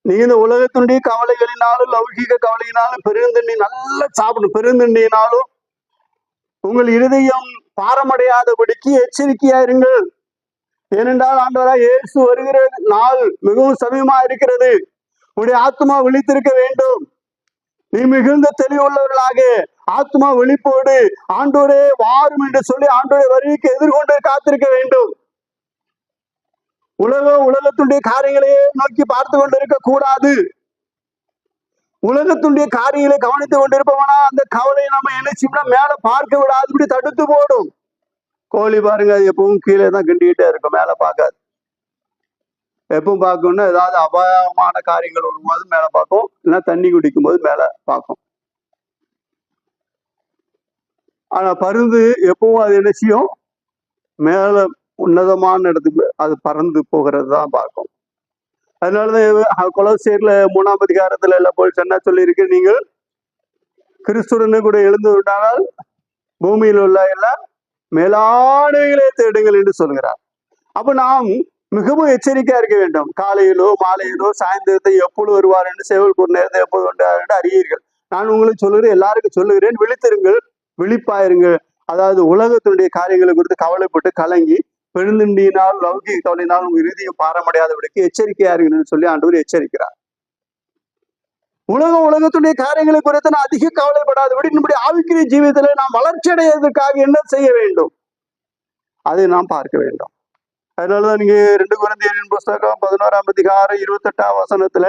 நீங்க இந்த உலகத்தினுடைய கவலைகளினாலும் லௌகிக கவலையினாலும் பெருந்தண்ணி நல்லா சாப்பிடும், பெருந்தண்ணியினாலும் உங்கள் இருதயம் பாரமடையாதபடிக்கு எச்சரிக்கையா இருங்கள். ஏனென்றால் ஆண்டவராய் இயேசு வருகிற நாள் மிகவும் சமீபமா இருக்கிறது. உங்களுடைய ஆத்மா விழித்திருக்க வேண்டும். நீ மிகுந்த தெளிவுள்ளவர்களாக ஆத்மா விழிப்போடு ஆண்டோரே வாரும் என்று சொல்லி ஆண்டோரை வருகைக்கு எதிர்கொண்டு காத்திருக்க வேண்டும். உலகத்துடைய காரியங்களையே நோக்கி பார்த்து கொண்டு இருக்க கூடாது. உலகத்துடைய காரியங்களை கவனித்து கொண்டிருப்பவனா அந்த கவலையை நம்ம என்ன செய்யணும், மேல பார்க்க விடாதபடி தடுத்து போடும். கோழி பாருங்க, எப்பவும் கீழே தான் கிண்டிக்கிட்டே இருக்கும், மேல பார்க்காது. எப்பவும் பார்க்கணும்னா ஏதாவது அபாயமான காரியங்கள் வரும்போது மேல பார்க்கும், இல்லைன்னா தண்ணி குடிக்கும் போது மேல பார்க்கும். ஆனா பருந்து எப்பவும் அது என்ன செய்யும், மேல உன்னதமான இடத்துக்கு அது பறந்து போகிறது தான் பார்க்கும். அதனாலதான் கொலோசியர்ல 3ஆம் அதிகாரத்துல எல்லாம் போய் என்ன சொல்லி இருக்கு, நீங்கள் கிறிஸ்துடனே கூட எழுந்து விட்டால் பூமியில் உள்ள எல்லாம் மேலானவைகளே தேடுங்கள் என்று சொல்கிறார். அப்ப நாம் மிகவும் எச்சரிக்கையா இருக்க வேண்டும். காலையிலோ மாலையிலோ சாயந்தரத்தை எப்பொழுது வருவார் என்று சேவல் கூறு நேரத்தை எப்போது வந்தார் என்று அறியீர்கள். நான் உங்களுக்கு சொல்லுகிறேன், எல்லாருக்கும் சொல்லுகிறேன், விழித்திருங்கள், விழிப்பாயிருங்கள். அதாவது உலகத்தினுடைய காரியங்களை குறித்து கவலைப்பட்டு கலங்கி பெருந்தினால் லௌகிக கவலையினால் உங்க இறுதியும் பாரமடையாதபடிக்கு எச்சரிக்கையா இருக்குன்னு சொல்லி ஆண்டவர் எச்சரிக்கிறார். உலகத்துடைய காரியங்களை குறித்து நான் அதிக கவலைப்படாதபடி நம்முடைய ஆவிக்குரிய ஜீவிதத்துல நாம் வளர்ச்சி அடைவதற்காக என்ன செய்ய வேண்டும், அதை நாம் பார்க்க வேண்டும். அதனாலதான் நீங்க 2 கொரிந்தியரின் புஸ்தகம் 11ஆம் அதிகாரம் 28ஆம் வசனத்துல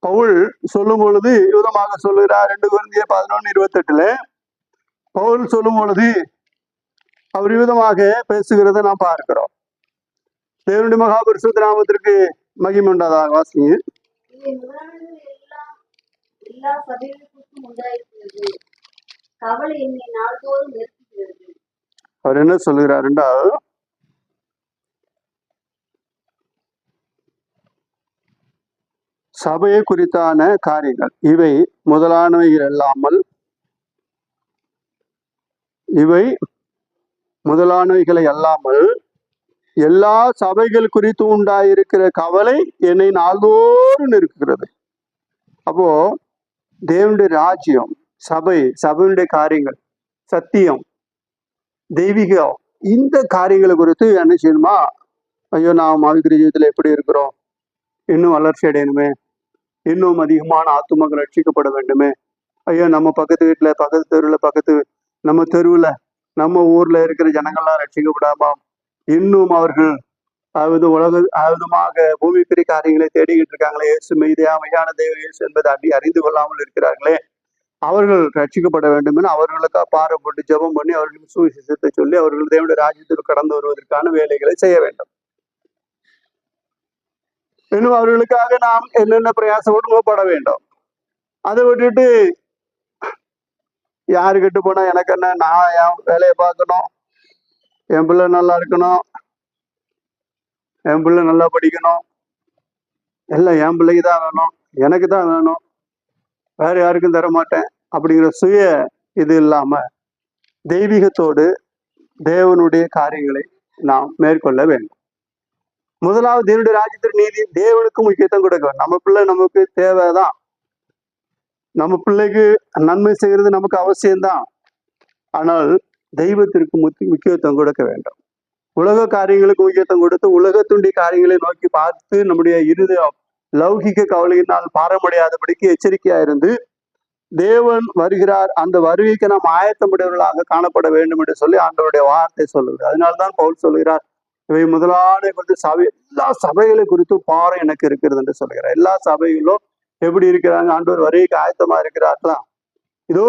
பவுல் சொல்லும் பொழுது விதமாக சொல்லுகிறார். 2 கொரிந்தியர் 11:28 பவுல் சொல்லும் பொழுது அவர் விதமாக பேசுகிறத நாம் பார்க்கிறோம். தேவனுடைய மகாபரிசுத்த நாமத்திற்கு மகிமை உண்டாதாக. வாசிங்க. அவர் என்ன சொல்லுகிறார் என்றால், சபையை குறித்தான காரியங்கள் இவை முதலானவைகள் அல்லாமல் எல்லா சபைகள் குறித்து உண்டாயிருக்கிற கவலை என்னை நாள்தோறும் இருக்கிறது. அப்போ தேவனுடைய ராஜ்யம், சபையுடைய காரியங்கள், சத்தியம், தெய்வீகம், இந்த காரியங்களை குறித்து என்ன செய்யணுமா, ஐயோ நாம் ஆவிக்குரிய ஜீவிதத்துல எப்படி இருக்கிறோம், இன்னும் வளர்ச்சி அடையணுமே, இன்னும் அதிகமான ஆத்துமக்கள் ரட்சிக்கப்பட வேண்டுமே, ஐயோ நம்ம பக்கத்து வீட்டுல, பக்கத்து தெருவில், நம்ம தெருவுல, நம்ம ஊர்ல இருக்கிற ஜனங்கள்லாம் ரட்சிக்கப்படாம இன்னும் அவர்கள் விதமாக பூமிக்குரிய காரியங்களை தேடிக்கிட்டு இருக்காங்களே, இயேசு மெய்தையா மையான தெய்வ இயேசு என்பதை அறிந்து கொள்ளாமல் இருக்கிறார்களே, அவர்கள் ரட்சிக்கப்பட வேண்டும் என அவர்களுக்காக பாரப்பட்டு ஜெபம் பண்ணி அவர்களுக்கு சுவிசேஷத்தை சொல்லி அவர்கள் தேவனுடைய ராஜ்யத்தில் கடந்து வருவதற்கான வேலைகளை செய்ய வேண்டும். இன்னும் அவர்களுக்காக நாம் என்னென்ன பிரயாசப்பட வேண்டும். அதை விட்டுட்டு யாரு கெட்டு போனா எனக்கு என்ன, நான் என் வேலையை பார்க்கணும், என் பிள்ளை நல்லா இருக்கணும், என் பிள்ளை நல்லா படிக்கணும், எல்லாம் என் பிள்ளைக்கு தான் வேணும், எனக்கு தான் வேணும், வேற யாருக்கும் தர மாட்டேன் அப்படிங்கிற சுய இது இல்லாம தெய்வீகத்தோடு தேவனுடைய காரியங்களை நாம் மேற்கொள்ள வேண்டும். முதலாவது தேவனுடைய ராஜ்யத்தின் நீதி, தேவனுக்கு முக்கியத்துவம் கொடுக்க. நம்ம பிள்ளை நமக்கு தேவைதான், நம்ம பிள்ளைக்கு நன்மை செய்கிறது நமக்கு அவசியம்தான். ஆனால் தெய்வத்திற்கு முக்கியத்துவம் கொடுக்க வேண்டும். உலக காரியங்களுக்கு முக்கியத்துவம் கொடுத்து உலகத்துடைய காரியங்களை நோக்கி பார்த்து நம்முடைய இருதயம் லௌகிக கவலையினால் பாரமடையாதபடிக்கு எச்சரிக்கையா இருந்து தேவன் வருகிறார், அந்த வருகைக்கு நாம் ஆயத்தமுடையவர்களாக காணப்பட வேண்டும் என்று சொல்லி ஆண்டவருடைய வார்த்தை சொல்லுது. அதனால்தான் பவுல் சொல்லுகிறார், இவை முதலான குறித்து எல்லா சபைகளை குறித்து பாறை எனக்கு இருக்கிறது என்று சொல்லுகிறார். எல்லா சபைகளும் எப்படி இருக்கிறாங்க, ஆண்டவர் வருகைக்கு ஆயத்தமா இருக்கிறார்களா, இதோ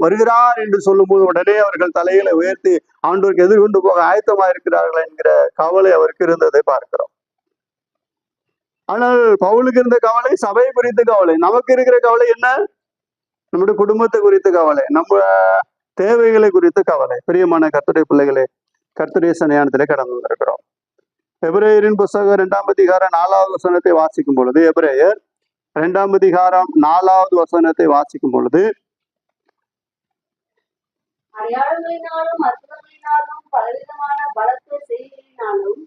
வருகிறார் என்று சொல்லும் போது உடனே அவர்கள் தலைகளை உயர்த்தி ஆண்டவருக்கு எதிர்கொண்டு போக ஆயத்தமா இருக்கிறார்கள் என்கிற கவலை அவருக்கு இருந்ததை பார்க்கிறோம். ஆனால் பவுலுக்கு இருந்த கவலை சபை குறித்த கவலை. நமக்கு இருக்கிற கவலை என்ன, நம்முடைய குடும்பத்தை குறித்த கவலை, நம்ம தேவைகளை குறித்த கவலை. பிரியமான கர்த்தருடைய பிள்ளைகளே, கர்த்தருடைய சன்னிதானத்திலே கடந்து வந்திருக்கிறோம். எபிரேயரின் புஸ்தகம் 2ஆம் அதிகாரம் 4வது வசனத்தை வாசிக்கும் பொழுது, எபிரேயர் 2ஆம் அதிகாரம் 4வது வசனத்தை வாசிக்கும் பொழுது, அடையாளங்களினாலும் அற்புதங்களினாலும் பலவிதமான பலத்த செய்திகளினாலும்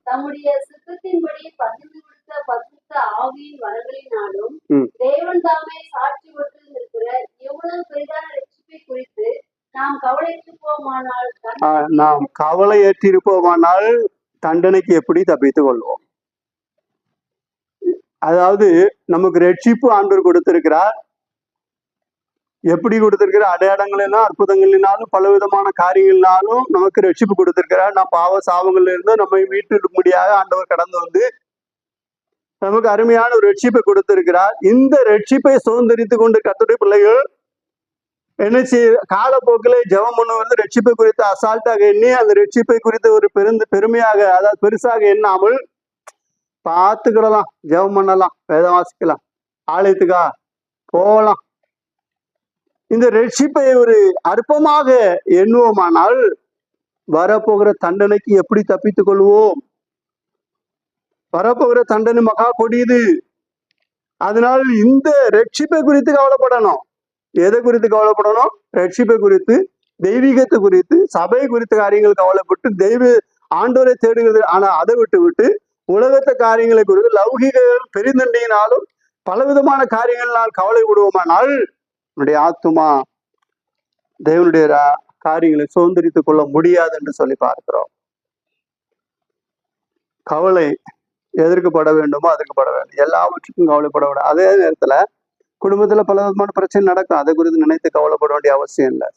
தம்முடைய சித்தத்தின்படி பகிர்ந்து கொடுத்த பரிசுத்த ஆவியின் வரங்களினாலும் தேவன் தாமே சாட்சி பெற்று இருக்கிற எவ்வளவு பெரிதான ரட்சிப்பை குறித்து நாம் கவலையற்றிருப்போமானால் தண்டனைக்கு எப்படி தப்பித்துக் கொள்வோம். அதாவது நமக்கு ரட்சிப்பு ஆண்டவர் கொடுத்திருக்கிறார், எப்படி கொடுத்திருக்கிற அடையாளங்களினாலும் அற்புதங்களினாலும் பலவிதமான காரியங்களினாலும் நமக்கு ரட்சிப்பு கொடுத்திருக்கிறார். நாம் பாவ சாபங்கள்ல இருந்து நம்மை மீட்டும்படியாக ஆண்டவர் கடந்து வந்து நமக்கு அருமையான ஒரு ரட்சிப்பை கொடுத்திருக்கிறார். இந்த ரட்சிப்பை சுதந்திரித்து கொண்டு கர்த்தருடைய பிள்ளைகள் என்ன செய்ய காலப்போக்கில் ஜெபம் பண்ணுவது ரட்சிப்பை குறித்து அசால்ட்டாக எண்ணி அந்த ரட்சிப்பை குறித்து ஒரு பெருமையாக, அதாவது பெருசாக எண்ணாமல் பார்த்துக்கிடலாம், ஜெபம் பண்ணலாம், வேதம் வாசிக்கலாம், ஆலயத்துக்கா போகலாம். இந்த ரட்சிப்பை ஒரு அற்பமாக எண்ணுவோமானால் வரப்போகிற தண்டனைக்கு எப்படி தப்பித்துக் கொள்வோம்? வரப்போகிற தண்டனை மகா கொடியது. அதனால் இந்த ரட்சிப்பை குறித்து கவலைப்படணும். எதை குறித்து கவலைப்படணும்? ரட்சிப்பை குறித்து, தெய்வீகத்தை குறித்து, சபை குறித்த காரியங்கள் கவலைப்பட்டு தெய்வ ஆண்டோரை தேடுகிறது. ஆனா அதை விட்டு உலகத்த காரியங்களை குறித்து லௌகிக பெருந்தண்டையினாலும் பலவிதமான காரியங்களால் கவலை விடுவோமானால் நம்முடைய ஆத்துமா தேவனுடைய காரியங்களை சுதந்திரித்துக் கொள்ள முடியாது என்று சொல்லி பார்க்கிறோம். கவலை எதற்கு பட வேண்டுமோ அதற்கு பட வேண்டும், எல்லாவற்றுக்கும் கவலைப்பட வேண்டும். அதே நேரத்துல குடும்பத்துல பல விதமான பிரச்சனை நடக்கும், அதை குறித்து நினைத்து கவலைப்பட வேண்டிய அவசியம் இல்லை.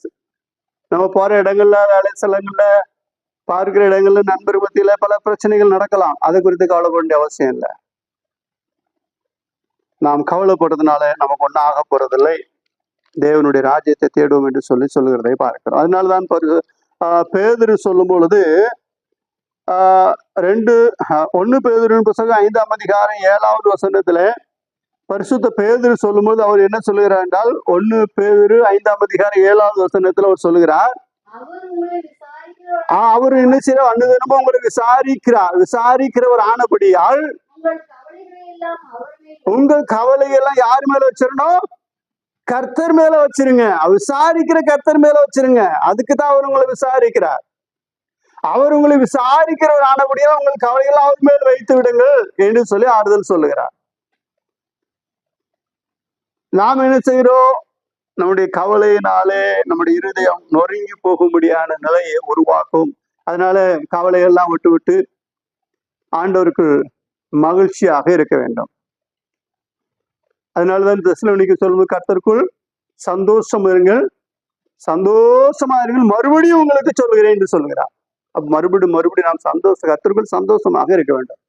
நம்ம போற இடங்கள்ல, வேலை ஸ்தலங்கள்ல, பார்க்கிற இடங்கள்ல, நண்பர் மத்தியில பல பிரச்சனைகள் நடக்கலாம், அதை குறித்து கவலைப்பட வேண்டிய அவசியம் இல்லை. நாம் கவலைப்படுறதுனால நமக்கு ஒன்றும் ஆக போறதில்லை. தேவனுடைய ராஜ்யத்தை தேடுவோம் என்று சொல்லுகிறதை பார்க்கிறோம். அதனாலதான் பேதுரு சொல்லும் பொழுது 1 பேதுருவின் புத்தகம் 5ஆம் அதிகாரம் 7வது வசனத்துல பரிசுத்த பேதுரு சொல்லும்போது அவர் என்ன சொல்லுகிறார் என்றால், 1 பேதுரு 5ஆம் அதிகாரம் 7வது வசனத்துல அவர் சொல்லுகிறார், அவர் என்ன செய்யறார்? அன்னுதினமும் உங்களை விசாரிக்கிறவர் ஆனபடியால் உங்கள் கவலையெல்லாம் யார் மேல வச்சிடணும்? கர்த்தர் மேல வச்சிருங்க. விசாரிக்கிற கர்த்தர் மேல வச்சிருங்க. அதுக்குதான் அவர் உங்களை விசாரிக்கிறார். அவர் உங்களை விசாரிக்கிறவர் ஆனபடியால் உங்கள் கவலையெல்லாம் அவர் மேல் வைத்து விடுங்கள் என்று சொல்லி ஆறுதல் சொல்லுகிறார். நாம் என்ன செய்கிறோம்? நம்முடைய கவலையினாலே நம்முடைய இருதயம் நொறுங்கி போகும்படியான நிலையை உருவாக்கும். அதனால கவலையெல்லாம் விட்டு ஆண்டவருக்கு மகிழ்ச்சியாக இருக்க வேண்டும். அதனாலதான் தெசலோனிக்கேயருக்கு சொல்லும்போது கர்த்தருக்குள் சந்தோஷம் இருங்கள், சந்தோஷமா இருங்கள், மறுபடியும் உங்களுக்கு சொல்லுகிறேன் என்று சொல்லுகிறார். மறுபடியும் நாம் கர்த்தருக்குள் சந்தோஷமாக இருக்க வேண்டும்.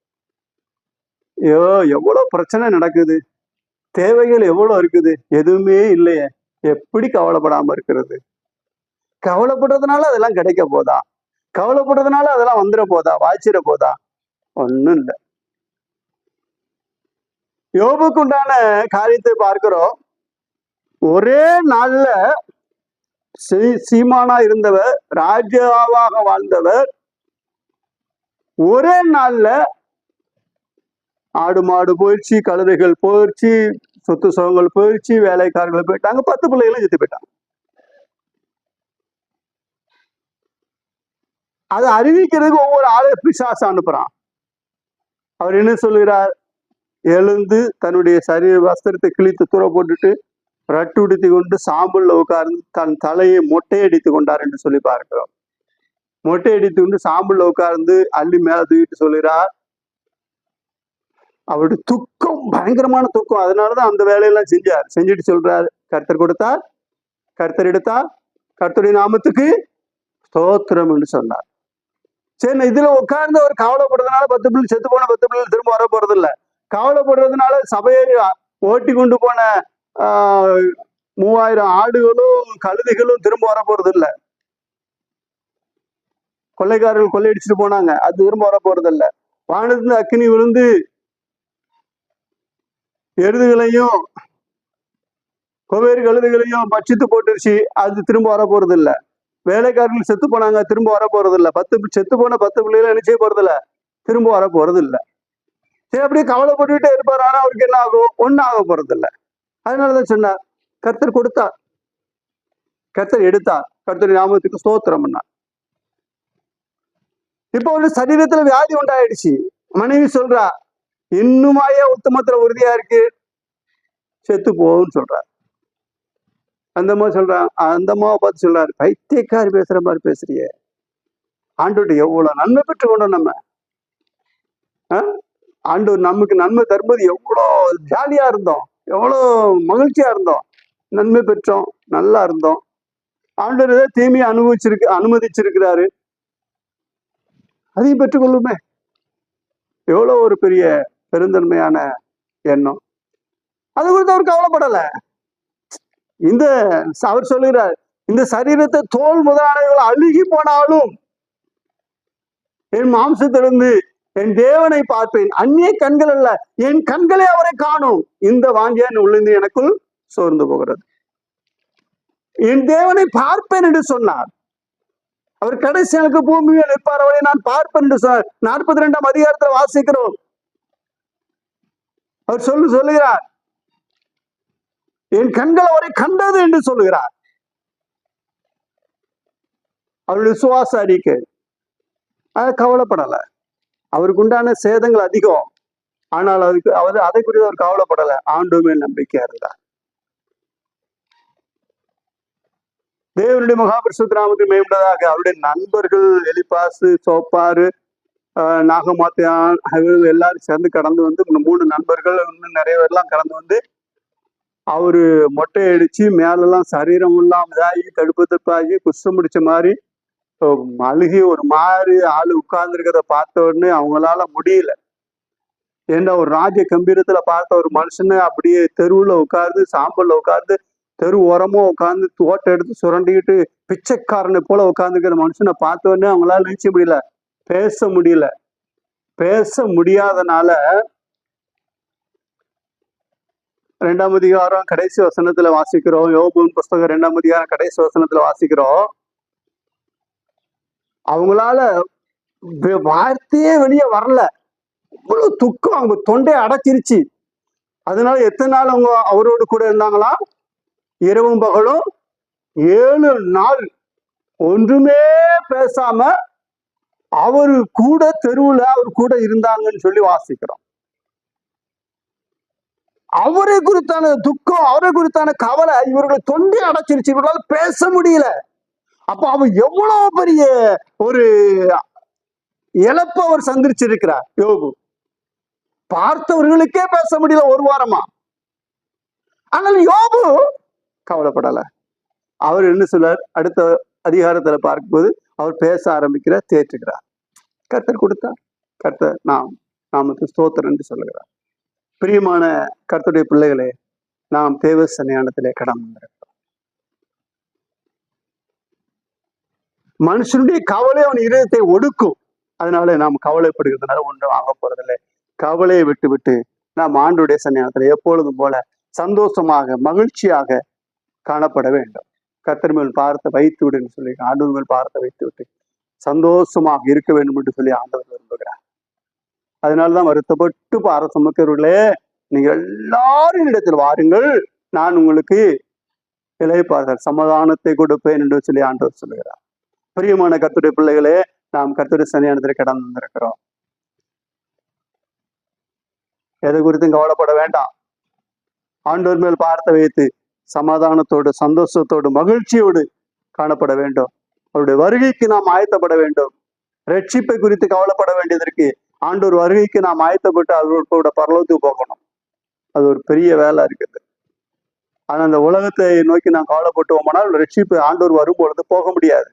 எவ்வளவு பிரச்சனை நடக்குது, தேவைகள் எவ்வளவு இருக்குது, எதுவுமே இல்லையே, எப்படி கவலைப்படாம இருக்கிறது? கவலைப்படுறதுனால அதெல்லாம் கிடைக்க போதா? கவலைப்படுறதுனால அதெல்லாம் வந்துட போதா, வாய்ச்சிட போதா? ஒன்னும் இல்லை. யோபுக்கு உண்டான காரியத்தை பார்க்கிறோம். ஒரே நாள்ல சீமானா இருந்தவர், ராஜாவாக வாழ்ந்தவர், ஒரே நாள்ல ஆடு மாடு போயிடுச்சு, கழுதைகள் போயிடுச்சு, சொத்து சுகங்கள் போயிடுச்சு, வேலைக்காரர்கள் போயிட்டாங்க, 10 பிள்ளைகளும் செத்து போயிட்டாங்க. அதை அறிவிக்கிறதுக்கு ஒவ்வொரு ஆளு பிசாசு அனுப்புறான். அவர் என்ன சொல்லுகிறார்? எழுந்து தன்னுடைய சரீர வஸ்திரத்தை கிழித்து தூர போட்டுட்டு ரட்டு உடுத்தி கொண்டு சாம்பல்ல உட்கார்ந்து தன் தலையை மொட்டையடித்து கொண்டார் என்று சொல்லி பார்க்கிறோம். மொட்டையடித்து கொண்டு சாம்பல்ல உட்கார்ந்து அள்ளி மேல தூக்கிட்டு சொல்லுகிறார். அவருடைய துக்கம், பயங்கரமான துக்கம். அதனாலதான் அந்த வேலையெல்லாம் செஞ்சுட்டு சொல்றாரு, கர்த்தர் கொடுத்தார், கர்த்தர் எடுத்தார், கர்த்தருடைய நாமத்துக்கு ஸ்தோத்திரம் என்று சொன்னார். சரி, இதுல உட்கார்ந்து அவர் கவலைப்படுறதுனால 10 பிள்ளை செத்து போன 10 பிள்ளை திரும்ப வர போறது இல்லை. கவலைப்படுறதுனால சபையை ஓட்டி கொண்டு போன 3000 ஆடுகளும் கழுதைகளும் திரும்ப வர போறது இல்லை. கொள்ளைக்காரர்கள் கொள்ளையடிச்சுட்டு போனாங்க, அது திரும்ப வர போறது இல்லை. வானத்திலிருந்து அக்கினி விழுந்து எருதுகளையும் கொவேறு கழுதைகளையும் பட்சித்து போட்டுருச்சு, அது திரும்ப வர போறது இல்லை. வேலைக்காரர்கள் செத்து போனாங்க, திரும்ப வர போறது இல்லை. செத்து போன 10 பிள்ளைகளும் என்ன செய்ய போறது இல்லை, திரும்ப வர போறது இல்லை. சரி, அப்படியே கவலைப்பட்டுக்கிட்டே இருப்பார். ஆனா அவருக்கு என்ன ஆகும்? ஒன்னும் ஆக போறது இல்லை. அதனாலதான் சொன்னார், கர்த்தர் கொடுத்தார், கர்த்தர் எடுத்தார், கர்த்தர் நாமத்துக்கு ஸ்தோத்திரம் பண்ணார். இப்ப ஒரு சரீரத்துல வியாதி உண்டாயிடுச்சு. மனைவி சொல்றா, இன்னுமாயே உத்தமத்துல உறுதியா இருக்கு, செத்து போகும்னு சொல்றார். அந்தம்மா சொல்றான், அந்தம்மாவை பார்த்து சொல்றாரு, பைத்தியக்காரி பேசுற மாதிரி பேசுறிய, ஆண்டோட்டு எவ்வளவு நன்மை பெற்று கொண்டோம் நம்ம. ஆண்டவர் நமக்கு நன்மை தரும்போது எவ்வளோ ஜாலியா இருந்தோம், எவ்வளோ மகிழ்ச்சியா இருந்தோம், நன்மை பெற்றோம். நல்லா இருந்தோம். ஆண்டவர் ஏதோ தீமையை அனுமதிச்சிருக்கிறாரு, அதையும் பெற்றுக்கொள்ளுமே. எவ்வளவு ஒரு பெரிய பெருந்தன்மையான எண்ணம். அது குறித்து அவர் கவலைப்படல. அவர் சொல்லுகிறார், இந்த சரீரத்தை தோல் முதலானவர்கள் அழுகி போனாலும் என் மாம்சத்திலிருந்து என் தேவனை பார்ப்பேன். அந்நிய கண்கள் அல்ல, என் கண்களே அவரை காணும். இந்த வாஞ்சியான் உள்ளிருந்து எனக்குள் சோர்ந்து போகிறது. என் தேவனை பார்ப்பேன் என்று சொன்னார். அவர் கடைசி எனக்கு பூமியில் நிற்பார், அவரை நான் பார்ப்பேன் என்று சொன்னார். 42ஆம் அதிகாரத்தில் வாசிக்கிறோம். அவர் சொல்லுகிறார், என் கண்கள் அவரை கண்டது என்று சொல்லுகிறார். அவருடைய விசுவாச அறிக்கை. கவலைப்படல. அவருக்கு உண்டான சேதங்கள் அதிகம், ஆனால் அதை குறித்து அவர் கவலைப்படல. ஆண்டவர் மேல் நம்பிக்கையா இருந்தார். தேவனுடைய மகாபரிசுத்த நாமத்துக்கு மேம்பட்டதாக அவருடைய நண்பர்கள் எலிப்பாசு, சோப்பாரு, நாகமாத்தியான் எல்லாரும் சேர்ந்து கடந்து வந்து 3 நண்பர்கள் இன்னும் நிறைய பேர்லாம் கடந்து வந்து அவரு மொட்டை அடிச்சு மேலெல்லாம் சரீரம் எல்லாம் இதாகி தடுப்பாகி குஷ்டம் முடிச்ச மாதிரி அழுகி ஒரு மாதிரி ஆளு உட்கார்ந்து இருக்கிறத பார்த்த உடனே அவங்களால முடியல. ஏன்னா ஒரு ராஜ கம்பீரத்துல பார்த்த ஒரு மனுஷனை அப்படியே தெருவுல உட்கார்ந்து, சாம்பல்ல உட்கார்ந்து, தெரு ஓரமா உட்கார்ந்து தோட்டை எடுத்து சுரண்டிக்கிட்டு பிச்சைக்காரனை போல உட்கார்ந்துக்கிற மனுஷனை பார்த்த உடனே அவங்களால நினைச்ச முடியல, பேச முடியல. பேச முடியாதனால 2ஆம் அதிகாரம் கடைசி வசனத்துல வாசிக்கிறோம். யோபுவின் புஸ்தகம் 2ஆம் அதிகாரம் கடைசி வசனத்துல வாசிக்கிறோம். அவங்களால வார்த்தையே வெளியே வரல. இவ்வளவு துக்கம், அவங்க தொண்டையை அடைச்சிருச்சு. அதனால எத்தனை நாள் அவங்க அவரோடு கூட இருந்தாங்களா? இரவும் பகலும் 7 நாள் ஒன்றுமே பேசாம அவரு கூட தெருவுல அவர் கூட இருந்தாங்கன்னு சொல்லி வாசிக்கிறோம். அவரை குறித்தான துக்கம், அவரை குறித்தான கவலை இவர்களை தொண்டி அடைச்சிருச்சு. இவர்களால பேச முடியல. அப்ப அவர் எவ்வளவு பெரிய ஒரு இழப்ப அவர் சந்திச்சிருக்கிறார். யோபு பார்த்தவர்களுக்கே பேச முடியல ஒரு வாரமா. ஆனால் யோபு கவலைப்படல. அவர் என்ன சொல்றார்? அடுத்த அதிகாரத்துல பார்க்கும்போது அவர் பேச ஆரம்பிக்கிறார், தேற்றுகிறார். கர்த்தர் கொடுத்தார், கர்த்தர் நாமக்கு ஸ்தோத்திரம் என்று சொல்லுகிறார். பிரியமான கர்த்தருடைய பிள்ளைகளே, நாம் தேவ சன்னிதானத்திலே கடந்து மனுஷனுடைய கவலை அவன் இதயத்தை ஒடுக்கும். அதனால நாம் கவலைப்படுகிறதுனால ஒன்றும் வாங்க போறதில்லை. கவலையை விட்டு விட்டு நாம் ஆண்டவருடைய சன்னிதானத்துல எப்பொழுதும் போல சந்தோஷமாக மகிழ்ச்சியாக காணப்பட வேண்டும். கர்த்தர் மேல் பார்த்து வைத்து விடுன்னு சொல்லி ஆண்டவர் மேல் பார்த்து வைத்து விட்டு சந்தோஷமாக இருக்க வேண்டும் என்று சொல்லி ஆண்டவர் விரும்புகிறார். அதனாலதான் வருத்தப்பட்டு பார சுமக்கிறவர்களே, நீங்க எல்லாரும் இடத்தில் வாருங்கள், நான் உங்களுக்கு இளைப்பாறுதல் சமாதானத்தை கொடுப்பேன் என்று சொல்லி ஆண்டவர் சொல்லுகிறார். பிரியமான கர்த்தருடைய பிள்ளைகளே, நாம் கர்த்தருடைய சன்னிதானத்தில் கடந்து வந்திருக்கிறோம். எதை குறித்தும் கவலைப்பட வேண்டாம். ஆண்டவர் மேல் பார்த்து வைத்து சமாதானத்தோடு, சந்தோஷத்தோடு, மகிழ்ச்சியோடு காணப்பட வேண்டும். அவருடைய வருகைக்கு நாம் ஆயத்தப்பட வேண்டும். ரட்சிப்பை குறித்து கவலைப்பட வேண்டியதற்கு ஆண்டவர் வருகைக்கு நாம் ஆயத்தப்பட்டு அவரோட பரலோகத்துக்கு போகணும். அது ஒரு பெரிய வேலை இருக்குது. ஆனா அந்த உலகத்தை நோக்கி நாம் கவலைப்பட்டுவோம்னால் ரட்சிப்பு ஆண்டவர் வரும்பொழுது போக முடியாது.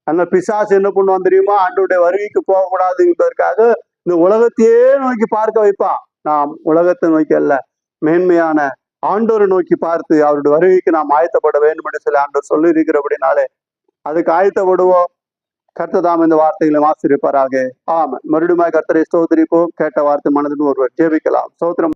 அதனால பிசாசு என்ன பண்ணுவான் தெரியுமா? ஆண்டவருடைய வருகைக்கு போகக்கூடாது என்பதற்காக இந்த உலகத்தையே நோக்கி பார்க்க வைப்பான். நாம் உலகத்தை நோக்கி அல்ல, மேன்மையான ஆண்டோரை நோக்கி பார்த்து அவருடைய வருகைக்கு நாம் ஆயத்தப்பட வேண்டும் என்று சொல்லி ஆண்டவர் சொல்லி இருக்கிறபடினாலே அதுக்கு ஆயத்தப்படுவோம். கர்த்ததாம் இந்த வார்த்தைகளை ஆசீர்வதிப்பாராக. ஆமென். மறுபடியும் கர்த்தரை ஸ்தோத்திரிப்போம். கேட்ட வார்த்தை மனதில் ஒருவர் ஜெபிக்கலாம். ஸ்தோத்திரம்.